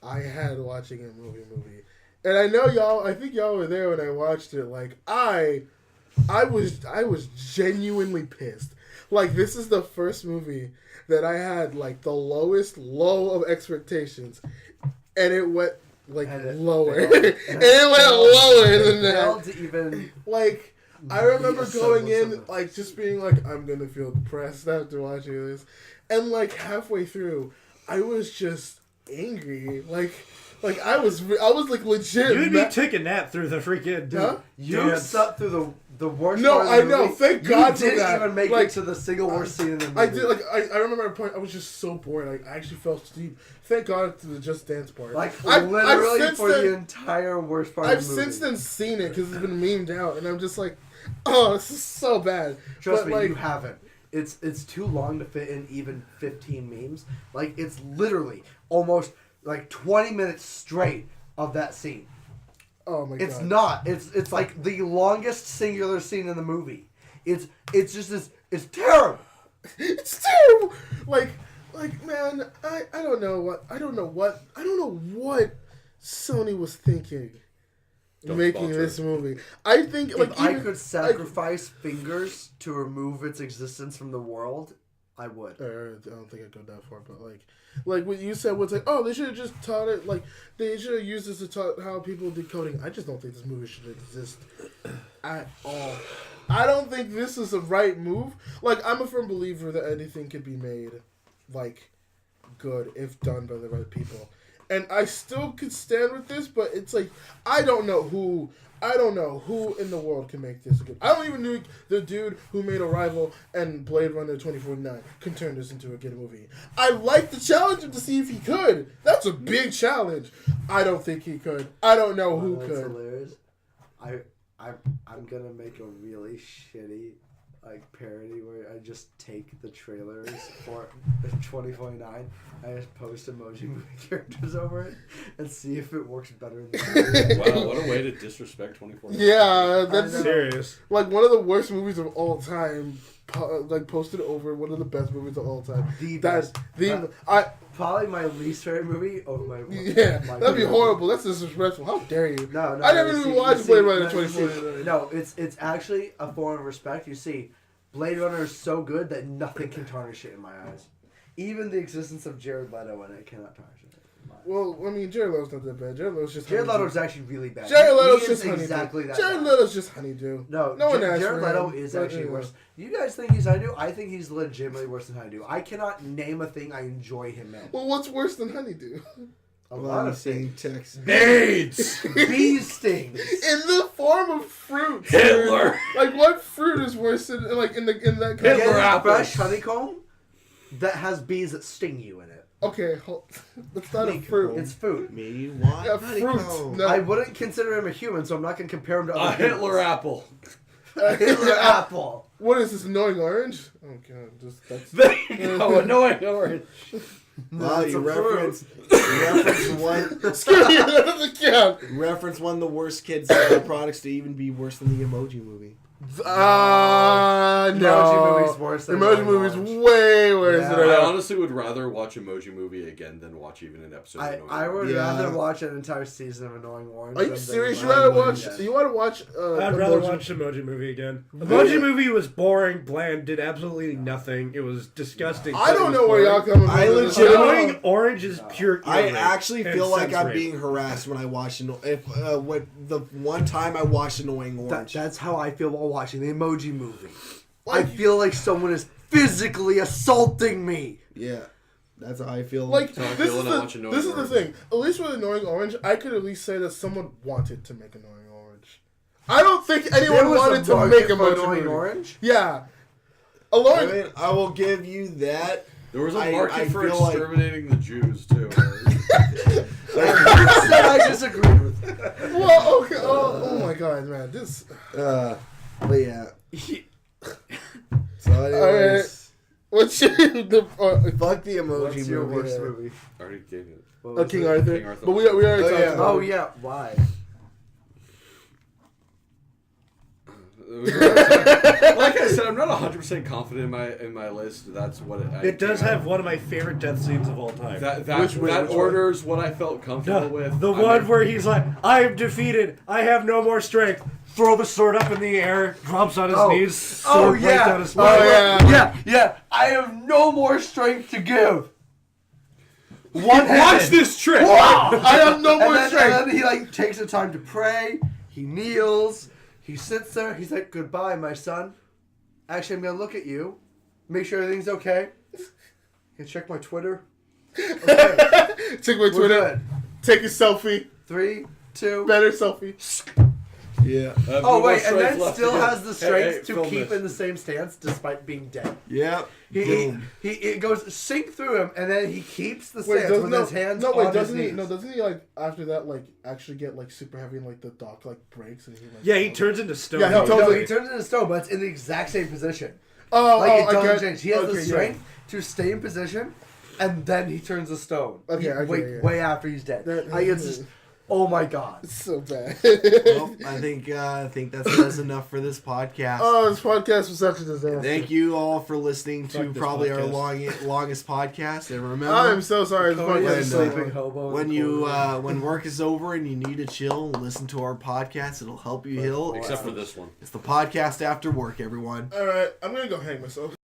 I had watching a movie. And I know y'all, I think y'all were there when I watched it. Like, I was genuinely pissed. Like, this is the first movie that I had, like, the lowest low of expectations. And it went, like, lower. And it went lower than that. To even... Like, I remember going in, like, just being like, I'm going to feel depressed after watching this. And, like, halfway through, I was just angry. Like I was like legit. You'd be taking that through the freaking. Huh? You slept through the worst. No, part of the I know. movie. Thank God for that. You didn't even make it to the single worst scene in the movie. I did. Like I remember at a point I was just so bored. Like I actually fell asleep. Thank God to the Just Dance part. Like literally for the entire worst part. I've of the movie. since then seen it because it's been memed out, and I'm just like, oh, this is so bad. Trust me, you haven't. It's too long to fit in even 15 memes. Like it's literally almost like 20 minutes straight of that scene. Oh my god. It's not. It's like the longest singular scene in the movie. It's just this. It's terrible. It's terrible. Like man, I don't know what Sony was thinking making this movie. I think if I could sacrifice fingers to remove its existence from the world, I would. I don't think I'd go that far, but like what you said was like, oh, they should have just taught it, like they should have used this to taught how people did coding. I just don't think this movie should exist at all. I don't think this is the right move. Like, I'm a firm believer that anything could be made like good if done by the right people. And I still could stand with this, but it's like I don't know who in the world can make this good. I don't even know the dude who made Arrival and Blade Runner 2049 can turn this into a good movie. I like to challenge him to see if he could. That's a big challenge. I don't think he could. I don't know who that's could. Hilarious. I'm gonna make a really shitty parody where I just take the trailers for 2049. I just post emoji movie characters over it and see if it works better in the movie. Wow, what a way to disrespect 2049. Yeah, that's serious. Like one of the worst movies of all time. Posted over one of the best movies of all time. Probably my least favorite movie of my. Yeah, my that'd be horrible. That's disrespectful. How dare you? No, I never even watched Blade Runner 2049. No, it's actually a form of respect. You see, Blade Runner is so good that nothing can tarnish it in my eyes. Even the existence of Jared Leto in it cannot tarnish it. Well, I mean, Jared Leto's not that bad. Jared Leto's actually really bad. Jared Leto's just exactly that. Jared Leto's just honeydew. No one asked Jared Leto is actually worse. You guys think he's honeydew? I think he's legitimately worse than honeydew. I cannot name a thing I enjoy him in. Well, what's worse than honeydew? A lot of things. AIDS! Bee stings! In the form of fruit. Hitler! Like, what fruit is worse than, in that kind Hitler of... fresh honeycomb that has bees that sting you in it. Okay, that's not a fruit. It's food. Me want fruit. No. I wouldn't consider him a human, so I'm not going to compare him to other Hitler apple. A Hitler apple. What is this, annoying orange? Oh, God. There you go, annoying orange. Wow, you reference one. Screw you, that doesn't count. Reference one of the worst kids products to even be worse than the Emoji Movie. No. Emoji Movie's worse than Emoji Movie's way worse than I honestly would rather watch Emoji Movie again than watch even an episode of Annoying I would rather watch an entire season of Annoying Orange. Are you serious? You want to watch I'd rather watch Emoji Movie again. Emoji Movie was boring, bland, did absolutely nothing. It was disgusting. I don't know where y'all coming from. Annoying Orange is pure evil. I actually feel like I'm being harassed when I watch the one time I watched Annoying Orange. That's how I feel while watching the Emoji Movie. I feel like someone is physically assaulting me. Yeah, that's how I feel. Like this is the thing. At least with Annoying Orange, I could at least say that someone wanted to make Annoying Orange. I don't think anyone wanted to make Annoying Orange. Yeah, I mean, I will give you that. There was a market for exterminating the Jews too. I disagree with. Well, okay. Oh my God, man, this. But yeah. So anyways, what's your fuck the Emoji What's Movie? your worst movie? I already gave it. King Arthur. But we already talked about it. Oh yeah, why? Like I said, I'm not 100% confident in my list. That's what it does have one of my favorite death scenes of all time. That orders what I felt comfortable with. The one where he's like, "I am defeated. I have no more strength." Throw the sword up in the air, drops on his knees, sword right down his spine. Yeah. I have no more strength to give. Watch this trick. I have no more strength. And then he takes the time to pray. He kneels. He sits there. He's like, "Goodbye, my son. Actually, I'm gonna look at you, make sure everything's okay. Can check my Twitter. Okay. Check my Twitter. Good. Take a selfie. 3, 2. Better selfy. Yeah. Oh wait, and then still has the strength to keep in the same stance despite being dead. Yeah. It goes sink through him, and then he keeps the stance with his hands on his knees. Doesn't he after that actually get super heavy and the dock breaks and he he turns into stone. Yeah, he turns into stone, but it's in the exact same position. It doesn't change. He has the strength to stay in position, and then he turns to stone. Way after he's dead. It's just. Oh my God! It's so bad. Well, I think that's enough for this podcast. Oh, this podcast was such a disaster. Thank you all for listening to probably our longest podcast. And remember, I'm so sorry. When work is over and you need to chill, listen to our podcast. It'll help you heal. Except for this one. It's the podcast after work, everyone. All right, I'm gonna go hang myself.